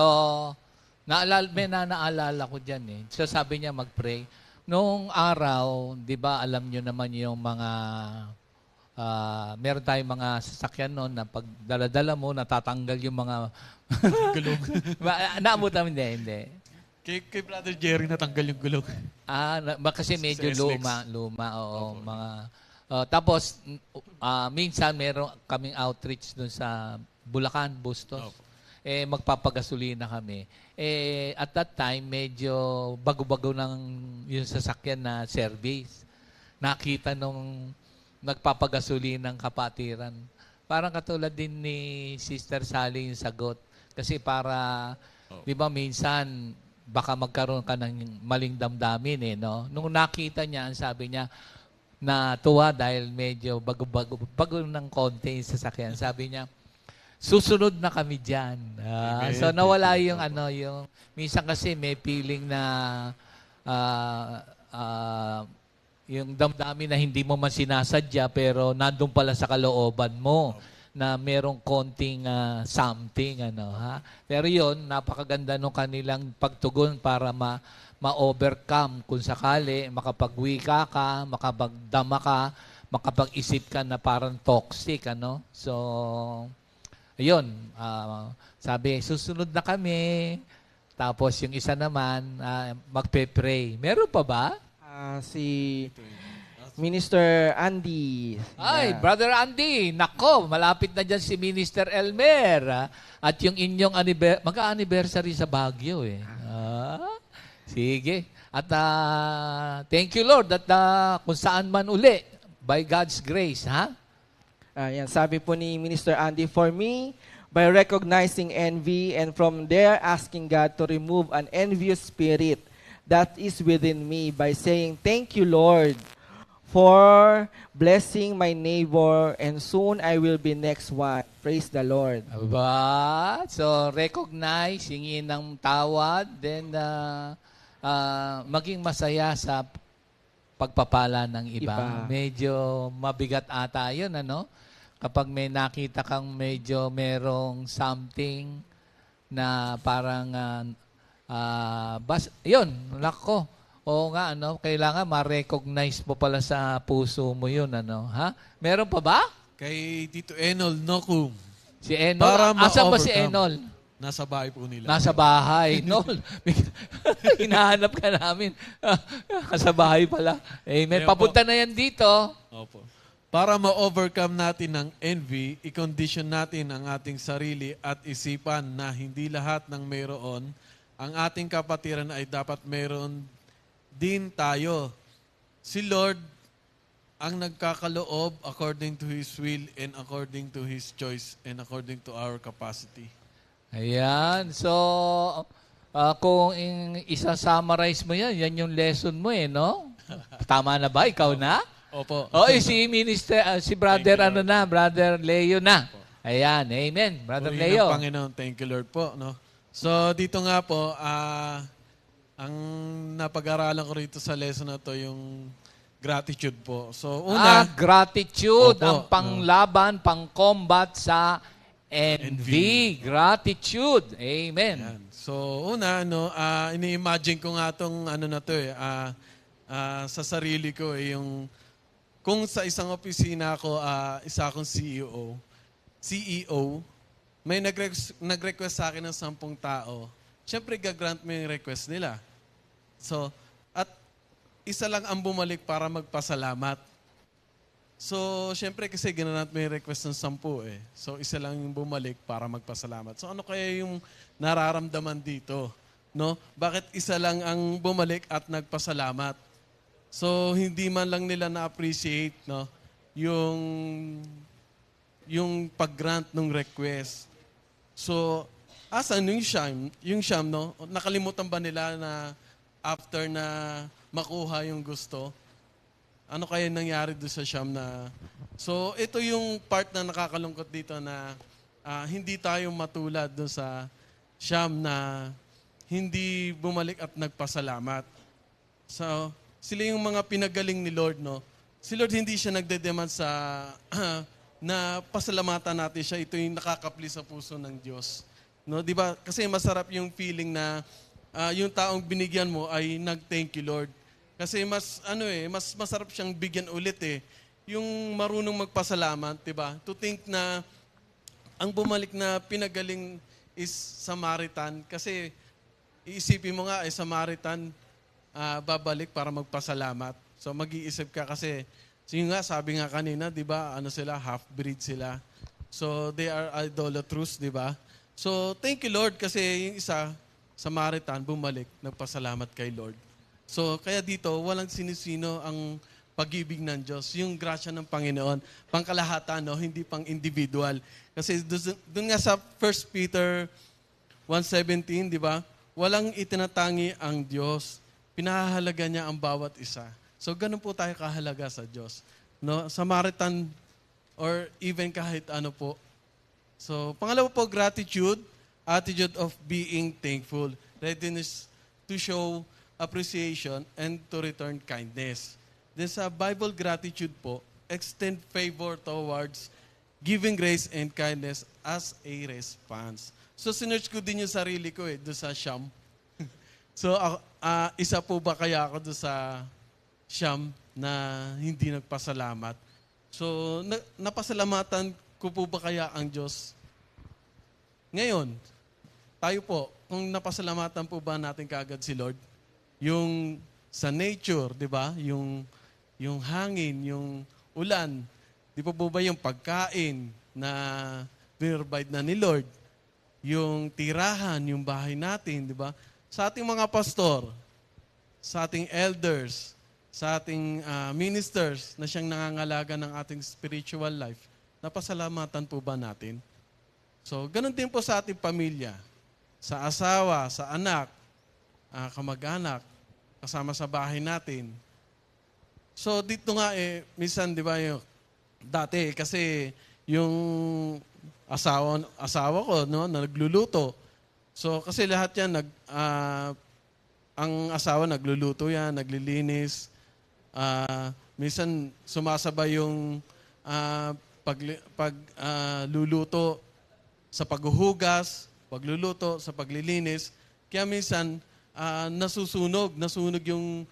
naalala ko dyan So, sabi niya mag-pray. Noong araw, di ba alam nyo naman yung mga, meron tayong mga sasakyan noon na pag daladala mo, natatanggal yung mga, Gulong. naabutan mo, hindi. Kay Brother Jerry natanggal yung gulong. Kasi medyo Sa SLEX. luma, oo, mga, tapos, minsan meron kaming outreach dun sa Bulacan, Bustos. Opo. Magpapagasolina kami. At that time, medyo bago-bago ng yung sasakyan na service. Nakita nung nagpapagasolina ng kapatiran. Parang katulad din ni Sister Sally yung sagot. Kasi para, di ba minsan, baka magkaroon ka ng maling damdamin no? Nung nakita niya, ang sabi niya, natuwa dahil medyo bago ng konti yung sasakyan. Sabi niya, susunod na kami dyan. So nawala yung yung minsan kasi may feeling na yung damdamin na hindi mo man sinasadya pero nandun pala sa kalooban mo na merong konting something Pero yon napakaganda nung kanilang pagtugon para ma-overcome kung sakali makapagwika ka, makapagdama ka, makapag-isip ka na parang toxic So ayun, sabi, susunod na kami. Tapos yung isa naman, magpe-pray. Meron pa ba? Si Minister Andy. Ay, Brother Andy, nako, malapit na dyan si Minister Elmer. At yung inyong magka-anniversary sa Baguio sige. At thank you Lord at kung saan man uli, by God's grace, Yan, sabi po ni Minister Andy, for me, by recognizing envy and from there asking God to remove an envious spirit that is within me by saying, thank you, Lord, for blessing my neighbor and soon I will be next one. Praise the Lord. Aba, so recognize, hingin ng tawad, then maging masaya sa pagpapala ng iba. Medyo mabigat ata yun, Kapag may nakita kang medyo merong something na parang, yun, nako. Oo nga, kailangan ma-recognize mo pala sa puso mo yun, Meron pa ba? Kay Tito Enol Nokum. Si Enol. Asa ba si Enol? Nasa bahay po nila. Nasa bahay. Nol, hinahanap ka namin. Nasa bahay pala. Amen. Papunta na yan dito. Opo. Para ma-overcome natin ang envy, i-condition natin ang ating sarili at isipan na hindi lahat ng mayroon, ang ating kapatiran ay dapat mayroon din tayo. Si Lord ang nagkakaloob according to His will and according to His choice and according to our capacity. Ayan. So, kung isa-summarize mo yan yung lesson mo no? Tama na ba? Ikaw na? Opo. Si Brother Brother Leo na. Ayan, amen. Brother Purihin Leo. ng Panginoon, thank you Lord po. So dito nga po, ang napag-aralan ko rito sa lesson na to, yung gratitude po. So una, gratitude, Opo, ang panglaban, pang-combat sa envy. Gratitude. Amen. yan. So una, ini-imagine ko nga itong na to sa sarili ko yung kung sa isang opisina ako, isa akong CEO, may nag-request sa akin ng 10 tao, syempre gagrant mo yung request nila. So, at isa lang ang bumalik para magpasalamat. So, syempre kasi ginanat mo yung request ng 10 So, isa lang yung bumalik para magpasalamat. So, ano kaya yung nararamdaman dito? Bakit isa lang ang bumalik at nagpasalamat? So, hindi man lang nila na-appreciate yung pag-grant ng request. So, asan yung Siyam, nakalimutan ba nila na after na makuha yung gusto, ano kaya nangyari doon sa Siyam na... So, ito yung part na nakakalungkot dito na hindi tayo matulad doon sa Siyam na hindi bumalik at nagpasalamat. So, sila yung mga pinagaling ni Lord, Si Lord hindi siya nagde-demand sa na pasalamatan natin siya. Ito yung nakakapli sa puso ng Diyos. Di ba? Kasi masarap yung feeling na yung taong binigyan mo ay nag-thank you, Lord. Kasi mas masarap siyang bigyan ulit eh. Yung marunong magpasalamat, 'di ba? To think na ang bumalik na pinagaling is Samaritan kasi iisipin mo nga Samaritan babalik para magpasalamat. So mag-iisip ka kasi yun nga sabi nga kanina, 'di ba? Ano sila, half-breed sila. So they are idolatrous, 'di ba? So thank you Lord kasi yung isa Samaritan bumalik, nagpasalamat kay Lord. So kaya dito walang sinisino ang pag-ibig ng Diyos, yung grasya ng Panginoon, pangkalahatan, no? Hindi pang individual. Kasi doon nga sa 1 Peter 1:17, di ba? Walang itinatangi ang Diyos. Pinahahalaga niya ang bawat isa. So ganun po tayo kahalaga sa Diyos. No? Samaritan or even kahit ano po. So pangalawa po, gratitude, attitude of being thankful, readiness to show appreciation and to return kindness. This Bible gratitude po, extend favor towards giving grace and kindness as a response. So, sinerch ko din yung sarili ko doon sa Siyam. So, isa po ba kaya ako doon sa Siyam na hindi nagpasalamat? So, napasalamatan ko po ba kaya ang Diyos? Ngayon, tayo po, kung napasalamatan po ba natin kaagad si Lord? Yung sa nature, di ba? Yung hangin, yung ulan, di po ba yung pagkain na provide na ni Lord? Yung tirahan, yung bahay natin, di ba? Sa ating mga pastor, sa ating elders, sa ating ministers na siyang nangangalaga ng ating spiritual life, napasalamatan po ba natin? So, ganun din po sa ating pamilya, sa asawa, sa anak, kamag-anak, kasama sa bahay natin. So dito nga minsan 'di ba yung dati kasi yung asawa ko no na nagluluto. So kasi lahat 'yan ang asawa nagluluto 'yan, naglilinis. Minsan sumasabay yung pagluluto sa paghuhugas, pagluluto sa paglilinis. Kaya minsan nasusunog yung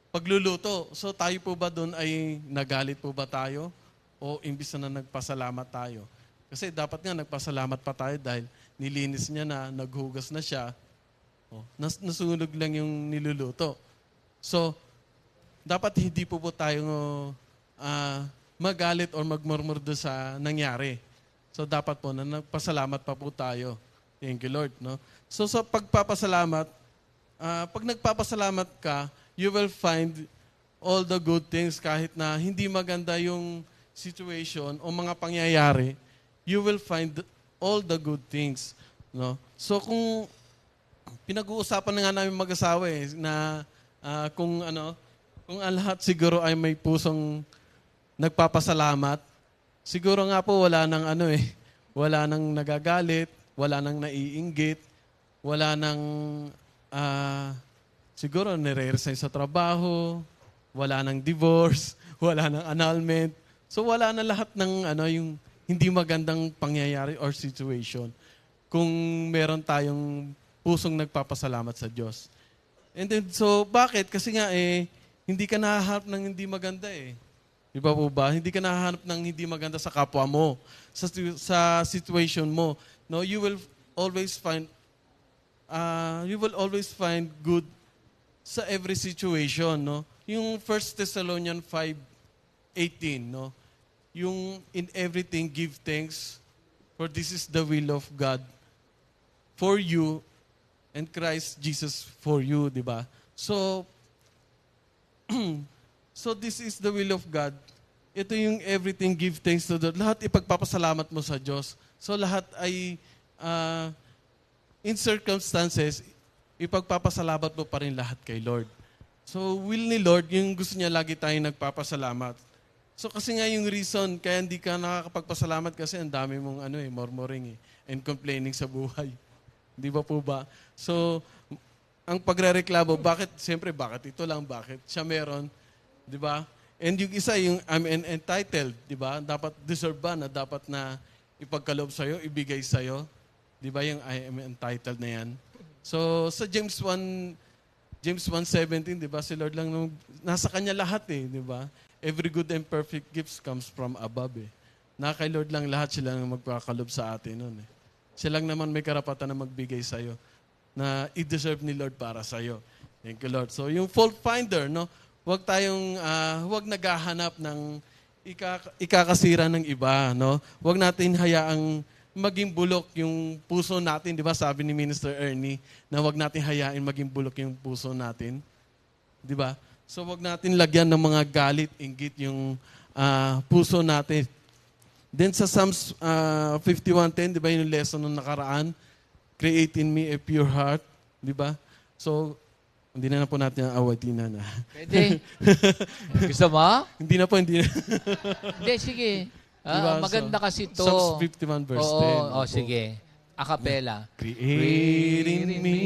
pagluluto. So tayo po ba doon ay nagalit po ba tayo? O imbis na nagpasalamat tayo? Kasi dapat nga nagpasalamat pa tayo dahil nilinis niya na, naghugas na siya. Nasunog lang yung niluluto. So, dapat hindi po tayo magalit or magmurmur doon sa nangyari. So dapat po na nagpasalamat pa po tayo. Thank you Lord. No? So sa pagpapasalamat, pag nagpapasalamat ka, you will find all the good things kahit na hindi maganda yung situation o mga pangyayari, you will find all the good things. No? So kung pinag-uusapan na nga namin mag-asawa na kung ang lahat siguro ay may pusong nagpapasalamat, siguro nga po wala nang wala nang nagagalit, wala nang naiinggit, wala nang siguro nire-resign sa trabaho, wala nang divorce, wala nang annulment. So wala na lahat ng yung hindi magandang pangyayari or situation kung meron tayong pusong nagpapasalamat sa Diyos. And then, so bakit? Kasi nga hindi ka nahahanap ng hindi maganda Di ba po ba? Hindi ka nahahanap ng hindi maganda sa kapwa mo, sa situation mo. No, you will always find good sa every situation, no? Yung 1 Thessalonians 5:18, no? Yung in everything give thanks, for this is the will of God for you and Christ Jesus for you, di ba? So, so this is the will of God. Ito yung everything give thanks to God. Lahat ipagpapasalamat mo sa Diyos. So lahat ay in circumstances, ipagpapasalamat mo pa rin lahat kay Lord. So, will ni Lord, yung gusto niya lagi tayong nagpapasalamat. So, kasi nga yung reason, kaya hindi ka nakakapagpasalamat kasi ang dami mong murmuring and complaining sa buhay. Di ba po ba? So, ang pagrereklamo, bakit ito lang, bakit siya meron, di ba? And yung isa, yung I'm entitled, di ba? Dapat deserve ba na dapat na ipagkaloob sa'yo, ibigay sa'yo? Di ba yung I am entitled na yan? So, sa James 1, James 1:17, di ba? Si Lord lang, nasa Kanya lahat eh, di ba? Every good and perfect gift comes from above eh. Na kay Lord lang lahat, sila lang magpakalob sa atin nun eh. Sila lang naman may karapatan na magbigay sa'yo na i-deserve ni Lord para sa'yo. Thank you, Lord. So yung fault finder, no? Huwag naghahanap ng ikakasira ng iba, no? Huwag natin hayaang maging bulok yung puso natin, di ba? Sabi ni Minister Ernie, na huwag natin hayain maging bulok yung puso natin. Di ba? So huwag natin lagyan ng mga galit, inggit yung puso natin. Then sa Psalms 51:10, di ba yung lesson nung nakaraan? Create in me a pure heart. Di ba? So, hindi na po natin ang awatin na. Pwede. Gusto mo? Hindi na po, hindi na. Hindi, sige. Diba? Maganda kasi to. Psalms 51 verse 10. Oo, sige. A cappella. Create in me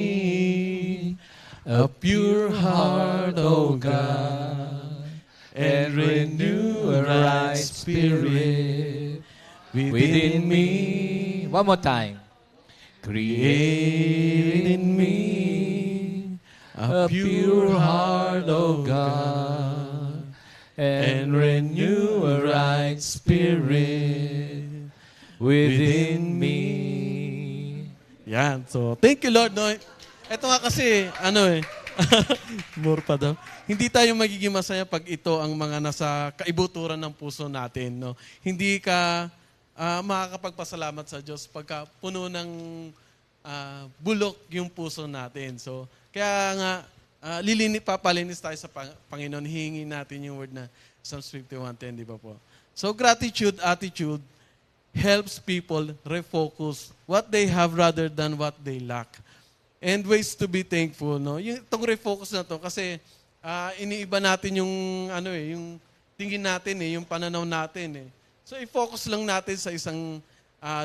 a pure heart, O God, and renew a right spirit within me. One more time. Create in me a pure heart, O God, and renew a right spirit within me. Yan. So, thank you, Lord. No? Ito nga kasi, more pa daw. Hindi tayo magiging masaya pag ito ang mga nasa kaibuturan ng puso natin. No? Hindi ka makakapagpasalamat sa Diyos pagka puno ng bulok yung puso natin. So, kaya nga, papalinis tayo sa Panginoon. Hingin natin yung word na Psalms 51:10, di ba po? So, gratitude attitude helps people refocus what they have rather than what they lack. And ways to be thankful, no? Itong refocus na to kasi iniiba natin yung yung tingin natin yung pananaw natin So i-focus lang natin sa isang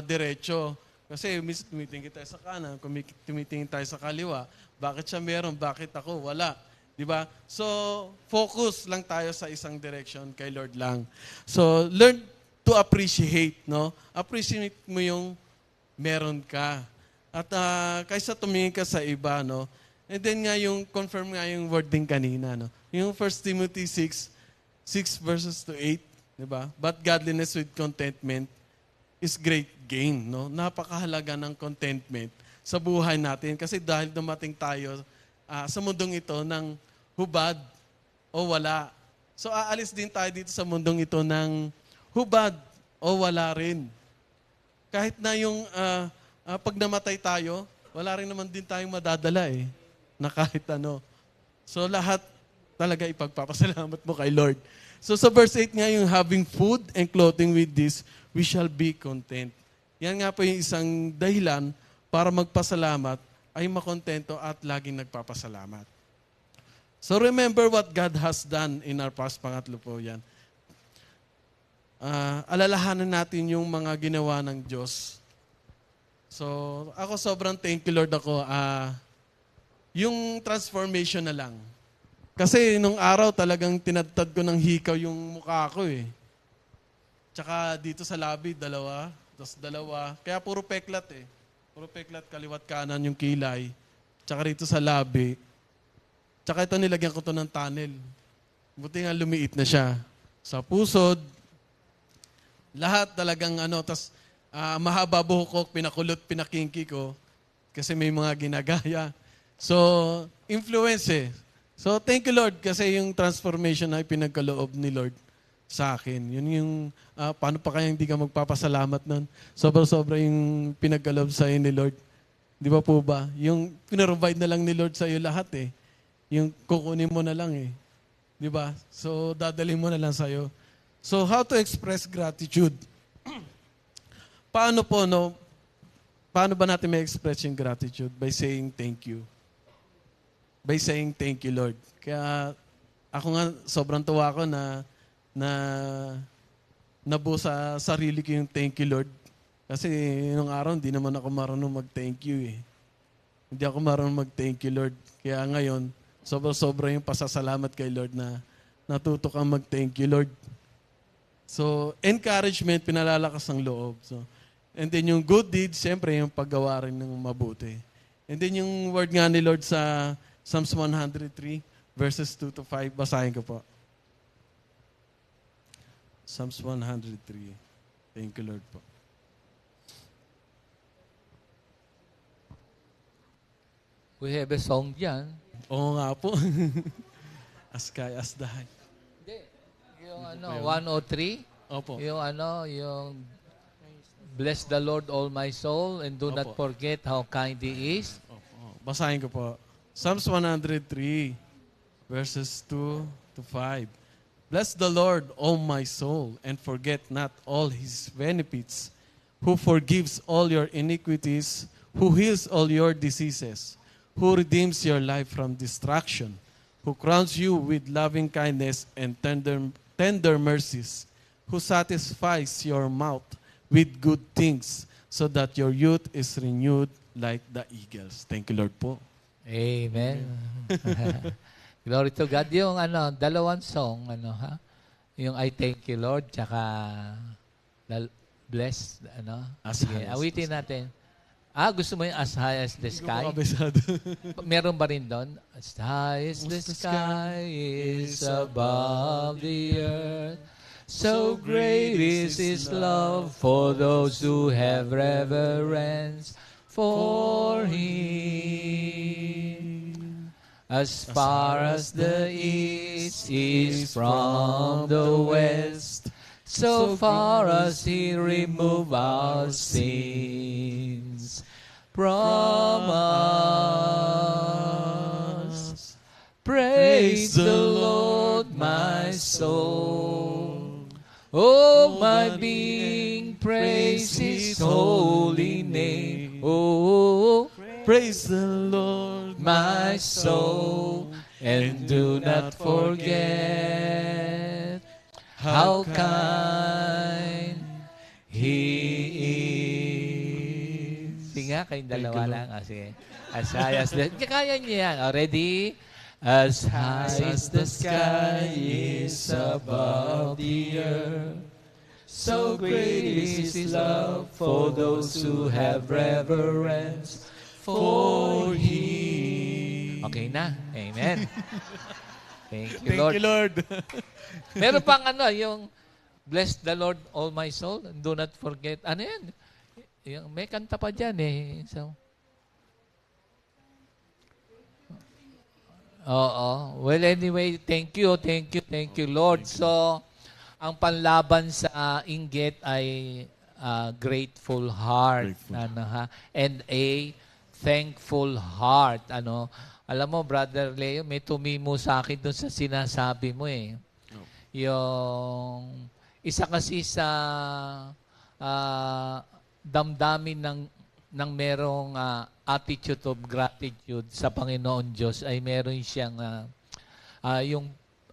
diretso. Kasi tumitingin tayo sa kanan, tumitingin tayo sa kaliwa. Bakit siya meron? Bakit ako? Wala. Di ba? So, focus lang tayo sa isang direction kay Lord lang. So, learn to appreciate, no? Appreciate mo yung meron ka. At kaysa tumingin ka sa iba, no? And then nga confirm nga yung word din kanina, no? Yung 1 Timothy 6 verses to 8, di ba? But godliness with contentment is great gain, no? Napakahalaga ng contentment sa buhay natin. Kasi dahil dumating tayo sa mundong ito ng hubad o wala. So aalis din tayo dito sa mundong ito ng hubad o wala rin. Kahit na yung pag namatay tayo, wala rin naman din tayong madadala na kahit ano. So lahat talaga ipagpapasalamat mo kay Lord. So sa verse 8 nga yung having food and clothing with this, we shall be content. Yan nga po yung isang dahilan para magpasalamat ay makontento at laging nagpapasalamat. So remember what God has done in our past. Pangatlo po yan. Alalahanan natin yung mga ginawa ng Diyos. So ako sobrang thank you Lord ako. Yung transformation na lang. Kasi nung araw talagang tinadtad ko ng hikaw yung mukha ko Tsaka dito sa labi, dalawa. Kaya puro peklat Puro peklat, kaliwat kanan yung kilay. Tsaka rito sa labi. Tsaka ito nilagyan ko to ng tunnel. Buti nga lumiit na siya. Sa pusod, lahat talagang tas mahaba buhok ko, pinakulot, pinakinki ko. Kasi may mga ginagaya. So, influence So, thank you Lord kasi yung transformation ay pinagkaloob ni Lord sa akin. Yun yung, paano pa kaya hindi ka magpapasalamat nun? Sobra-sobra yung pinagkaloob sa ni Lord. Di ba po ba? Yung pinrovide na lang ni Lord sa iyo lahat Yung kukunin mo na lang Di ba? So, dadalhin mo na lang sa iyo. So, how to express gratitude? Paano ba natin may express yung gratitude? By saying thank you. By saying thank you, Lord. Kaya ako nga, sobrang tuwa ko na nabuo sa sarili ko yung thank you, Lord. Kasi nung araw, hindi naman ako marunong mag-thank you Hindi ako marunong mag-thank you, Lord. Kaya ngayon, sobra yung pasasalamat kay Lord na natuto kang mag-thank you, Lord. So, encouragement, pinalalakas ang loob. So, and then yung good deeds, siyempre yung paggawa rin ng mabuti. And then yung word nga ni Lord sa Psalms 103, verses 2 to 5. Basahin ko po. Psalms 103. Thank you, Lord po. We have a song dyan. Oo nga po. As sky, as the high. Hindi. Yung 103. Opo. Yung bless the Lord all my soul and do not Opo. forget how kind He is. Opo. Basahin ko po. Psalms 103, verses 2 to 5. Bless the Lord, O my soul, and forget not all His benefits, who forgives all your iniquities, who heals all your diseases, who redeems your life from destruction, who crowns you with loving kindness and tender mercies, who satisfies your mouth with good things, so that your youth is renewed like the eagles. Thank you, Lord po. Amen. Glory to God. Yung dalawang song, yung I thank you, Lord, tsaka bless, As Sige, high as awitin the natin. Gusto mo yung as high as the Hindi ko sky? po kabisado. Meron ba rin doon? As high as the sky is above the earth, so great is His love for those who have reverence for Him. As far as the east is from the west, so far as He remove our sins from us. Praise the Lord, my soul. Oh, my being, praise His holy name. Oh, Praise the Lord, my soul, and do not forget how kind He is. Sige nga, kayong dalawa lang. Sige. As high as the... Kaya niya yan. Ready? As high as the sky is above the earth, so great is His love for those who have reverence for Him. Okay na. Amen. Thank you, Lord. Thank you, Lord. Meron pang yung bless the Lord all my soul and do not forget. Ano yan? Yung, may kanta pa dyan eh. So, oo. Well, anyway, thank you, Lord. So, ang panlaban sa inggit ay grateful heart. Grateful. And a thankful heart. Alam mo, Brother Leo, may tumimo sa akin doon sa sinasabi mo eh. Yung isa kasi sa damdamin ng merong attitude of gratitude sa Panginoon Diyos ay meron siyang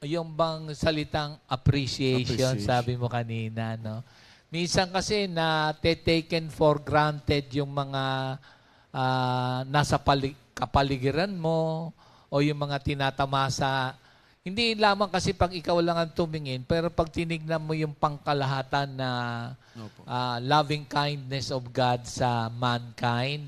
yung bang salitang appreciation, sabi mo kanina, no? Minsan kasi na taken for granted yung mga nasa kapaligiran mo o yung mga tinatamasa. Hindi lamang kasi pag ikaw lang ang tumingin, pero pag tinignan mo yung pangkalahatan na loving kindness of God sa mankind,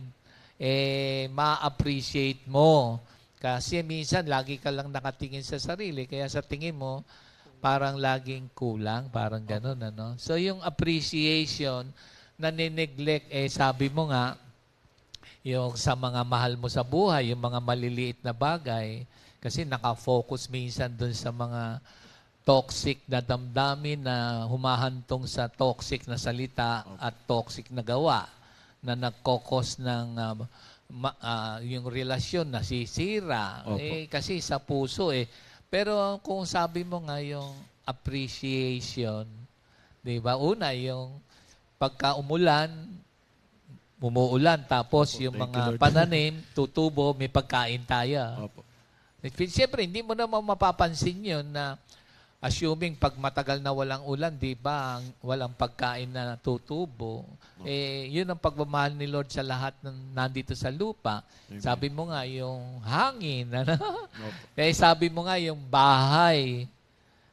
ma-appreciate mo. Kasi minsan, lagi ka lang nakatingin sa sarili, kaya sa tingin mo, parang laging kulang, parang ganun, So, yung appreciation na nineglect, sabi mo nga, yung sa mga mahal mo sa buhay, yung mga maliliit na bagay, kasi nakafocus minsan dun sa mga toxic na damdamin na humahantong sa toxic na salita at toxic na gawa na nagkokos ng yung relasyon nasisira. Kasi sa puso Pero kung sabi mo nga yung appreciation, di ba? Una, yung pagka umuulan, tapos yung mga pananim, tutubo, may pagkain tayo. Opo. Siyempre, hindi mo naman mapapansin yun na assuming pag matagal na walang ulan, di ba, walang pagkain na tutubo. Yun ang pagmamahal ni Lord sa lahat ng nandito sa lupa. Amen. Sabi mo nga, yung hangin. Sabi mo nga, yung bahay.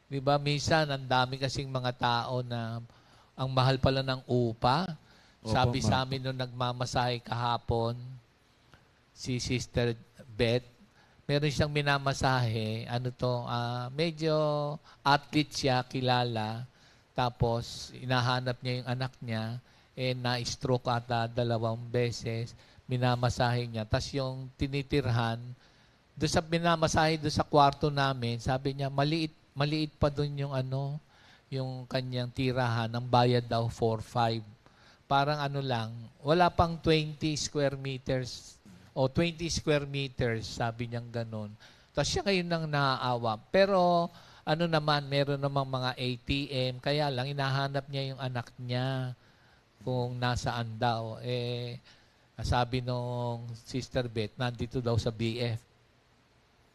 Di ba, minsan, ang dami kasing mga tao na ang mahal pala ng upa. Sabi sa amin nung nagmamasahe kahapon, si Sister Beth, meron siyang minamasahe, medyo athlete siya, kilala. Tapos, inahanap niya yung anak niya, na-stroke ata 2 beses, minamasahe niya. Tapos yung tinitirhan, doon sa minamasahe doon sa kwarto namin, sabi niya, maliit pa doon yung kanyang tirahan, ang bayad daw 4-5. Parang lang, wala pang 20 square meters o 20 square meters, sabi niyang ganun. Tapos siya ngayon nang naaawa. Pero meron namang mga ATM, kaya lang hinahanap niya yung anak niya kung nasaan daw. Sabi nung Sister Beth, nandito daw sa BF,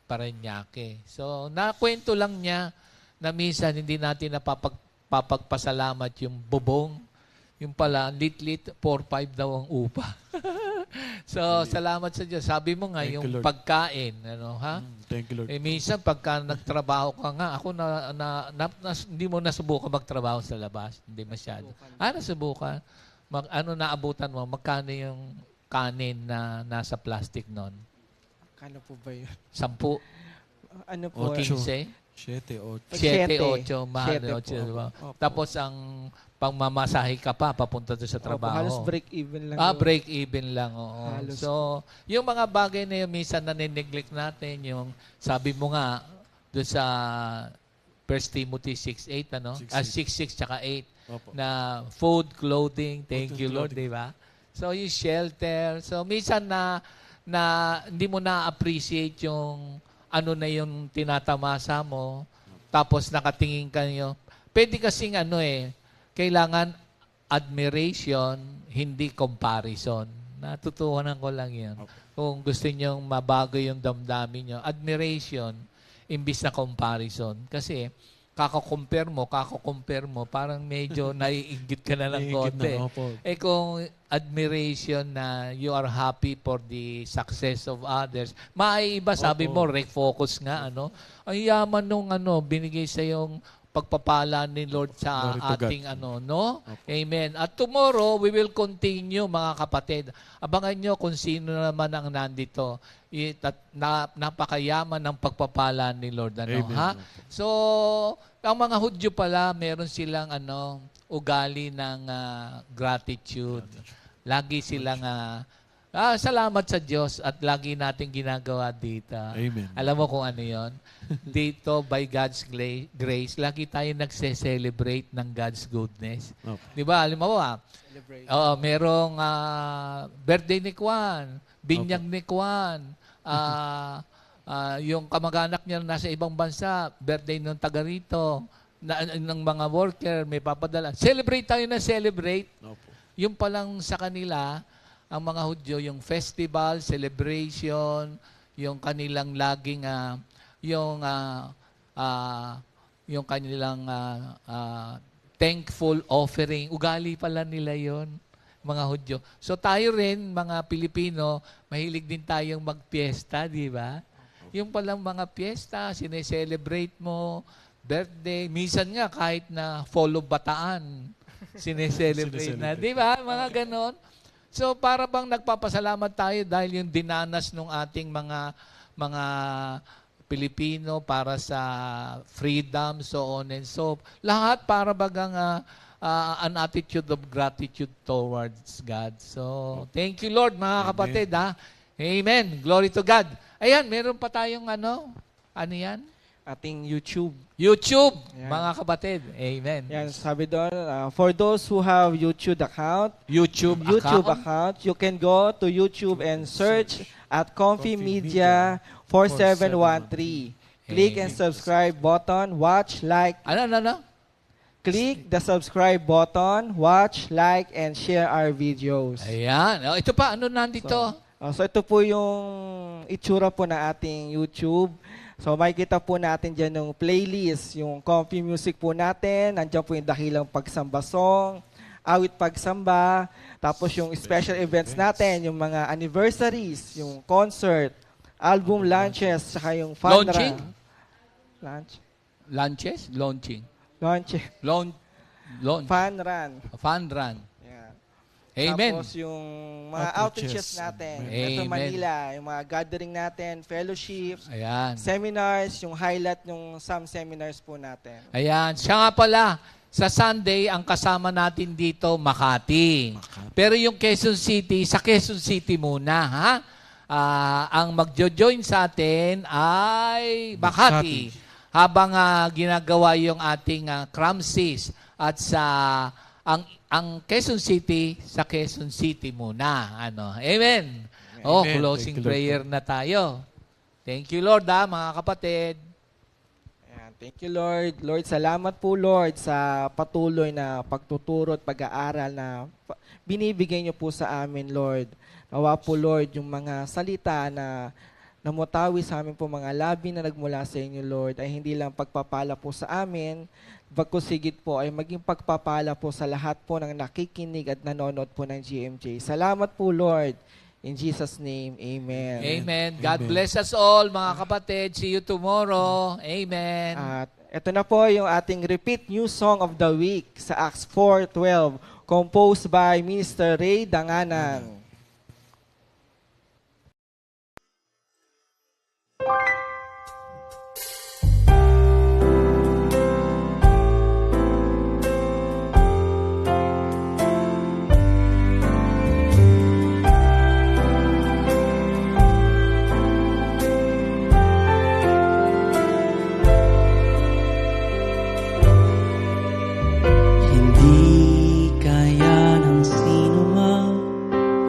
Parañaque. So, nakwento lang niya na minsan hindi natin napapagpasalamat yung bubong. Yung pala, lit-lit, 4-5 daw ang upa. So, salamat sa Diyos. Sabi mo nga, Thank you, yung Lord. pagkain, Thank you, Lord. minsan, pagka nagtrabaho ka nga, ako hindi mo nasubukan magtrabaho sa labas. Hindi masyado. Nasubukan. Naabutan mo, magkano yung kanin na nasa plastic nun? Kano po ba yun? 10? Ano O po? 15? 7, 8. 7, 8, mahal. 7 po. 8, diba? Opo. Tapos ang pangmamasahe ka pa, papunta doon sa trabaho. Halos break even lang. Break even lang, oo. Halos. So, yung mga bagay na yun, minsan nanineglect natin, yung sabi mo nga, doon sa 1 Timothy 6:8, 6:6 tsaka 8, Opo. na food, clothing, thank Food you and Lord, clothing. di ba? So, yung shelter. So, minsan na hindi mo na-appreciate yung na yung tinatamasa mo, tapos nakatingin ka nyo. Pwede kasing kailangan admiration, hindi comparison. Natutuhanan ko lang yun. Kung gusto nyong mabago yung damdamin nyo, admiration, imbis na comparison. Kasi, kako-compare mo, parang medyo naiinggit ka na ng Naiinggit konti. na, opo. Kung admiration na you are happy for the success of others, maiiba, sabi mo, refocus nga, ang yaman nung binigay sa yung pagpapala ni Lord sa Glory to God. ating Amen. At tomorrow, we will continue, mga kapatid. Abangan nyo kung sino naman ang nandito. Napakayaman ng pagpapala ni Lord. Amen. So, ang mga Hudyo pala, meron silang ugali ng gratitude. Lagi silang salamat sa Diyos at lagi natin ginagawa dito. Amen. Alam mo kung ano yon? Dito, by God's grace, lagi tayo nagse-celebrate ng God's goodness. Opo. Di ba? Alam mo merong birthday ni Kwan, binyag ni Kwan, yung kamag-anak niya nasa ibang bansa, birthday ng taga rito, ng mga worker, may papadala. Celebrate tayo na celebrate. Opo. Yung palang sa kanila, ang mga Hudyo, yung festival, celebration, yung kanilang laging, yung kanilang thankful offering. Ugali pala nila yon, mga Hudyo. So tayo rin, mga Pilipino, mahilig din tayong magpiesta, di ba? Yung palang mga piesta, sineselebrate mo, birthday, minsan nga kahit na fall of Bataan, sineselebrate na, di ba? Mga ganon. So para bang nagpapasalamat tayo dahil yung dinanas ng ating mga Pilipino para sa freedom, so on and so. Lahat para bagang an attitude of gratitude towards God. So, thank you Lord, mga kapatid. Amen. Glory to God. Ayan, meron pa tayong ano yan? Ating YouTube. YouTube, Ayan. mga kapatid. Amen. Yan, sabi doon, for those who have YouTube account, YouTube account. you can go to YouTube and search at Comfy Media 4713. Click and subscribe button, watch, like. Ano? Click the subscribe button, watch, like, and share our videos. Ayan. Ito pa, ano nandito? So ito po yung itsura po na ating YouTube. So makikita po natin dyan yung playlist, yung comfy music po natin. Nandiyan po yung dakilang pagsamba song, awit pagsamba, tapos yung special events natin, yung mga anniversaries, yung concert, album launches, saka yung fun Launching? run. Lunches? Launching. Launch. Launch. Fun run. Fun run. Yan. Amen. Tapos yung mga outreaches natin. Metro Amen. Manila, yung mga gathering natin, fellowships, Ayan. seminars, yung highlight yung some seminars po natin. Ayan. Siya nga pala, sa Sunday, ang kasama natin dito, Makati. Pero yung Quezon City, sa Quezon City muna, ha? Ang magjo-join sa atin ay Makati. Habang ginagawa yung ating Cramsis at sa ang Quezon City sa Quezon City muna. Amen. Oh, Amen. closing Thank you, Lord. prayer na tayo. Thank you, Lord, mga kapatid. Ayan, thank you, Lord. Lord, salamat po, Lord, sa patuloy na pagtuturo at pag-aaral na binibigay niyo po sa amin, Lord. Nawa po, Lord, yung mga salita na namutawi sa amin po mga labi na nagmula sa inyo, Lord, ay hindi lang pagpapala po sa amin, bagkus higit po ay maging pagpapala po sa lahat po ng nakikinig at nanonood po ng GMJ. Salamat po, Lord. In Jesus' name, amen. Amen. God bless us all, mga kapatid. See you tomorrow. Amen. At ito na po yung ating repeat new song of the week sa Acts 4:12, composed by Minister Ray Danganan. Hindi kaya ng sino man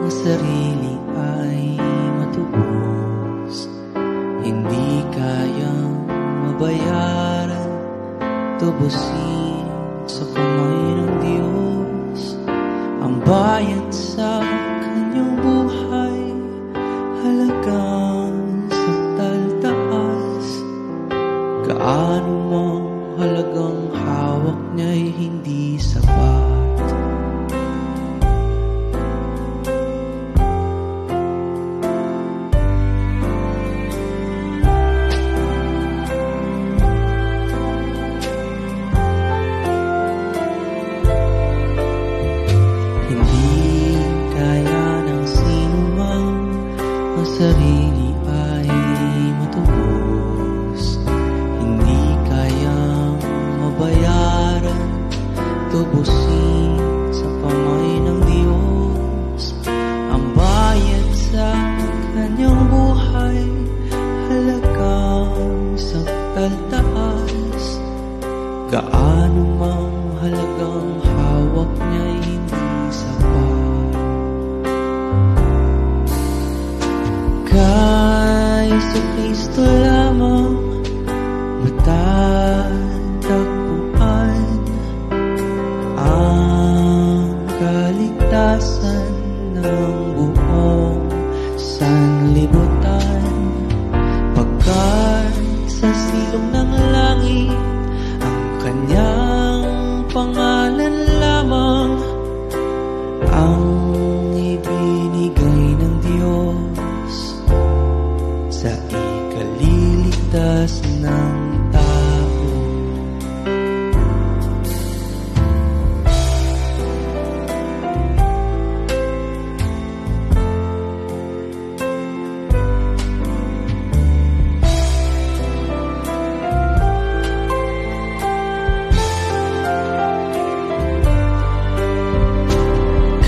ang sarili ay matubos. Hindi kayang mabayaran, tubusin sa kamay ng Diyos. Ang bayad sa kanyang buhay, halagang sakdal taas. Gaano mang halagang hawak niya'y hindi sapat. Hindi kaya ng sino man ang sarili ay matubos. Hindi kayang mabayaran, tubusin sa kamay ng Diyos. Ang bayad sa kanyang buhay, halagang sakdal taas. Gaano mang halagang hawak niya'y hindi sapat. Kay Kristo lamang matatagpuan ang kaligtasan ng buong sanlibutan. Pagkat sa silong ng langit ang kanyang pangalan lamang ang ibinigay ng Diyos sa ikaliligtas ng tao.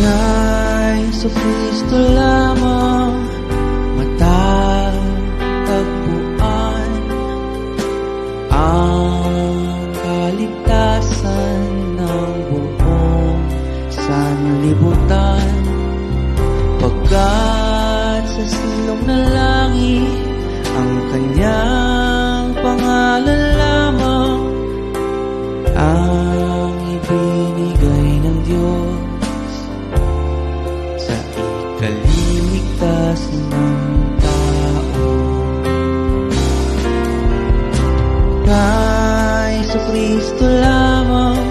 Kay Kristo lamang matatagpuan ang kaligtasan ng buong sanlibutan. Pagkat sa silong ng langit ang kanyang pangalan lamang ang ibinigay ng Diyos sa ikaliligtas ng tao. Kay Kristo lamang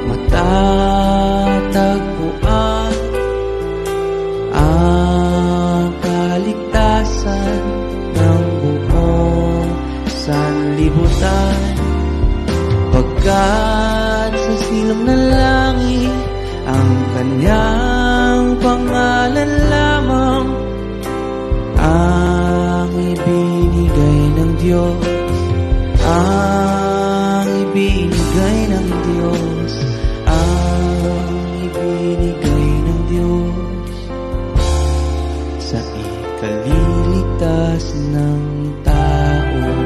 matatagpuan ang kaligtasan ng buong sanlibutan. Pagkat sa silong ng langit ang kanyang pangalan lamang ang ibinigay ng Diyos, ang ibinigay ng Diyos, ang ibinigay ng Diyos sa ikaliligtas ng tao.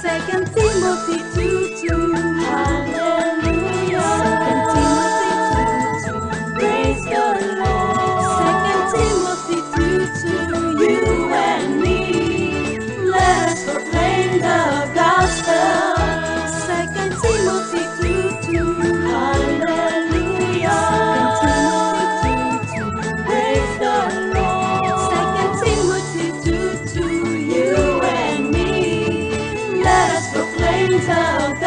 Second Timothy 2:2. Hallelujah. Second Timothy 2:2. Praise the Lord. Second Timothy 2:2. You and me, let us proclaim the gospel. Second Timothy 2:2. Hallelujah. Second Timothy 2:2. Praise the Lord. Second Timothy 2:2. You and me, let us proclaim the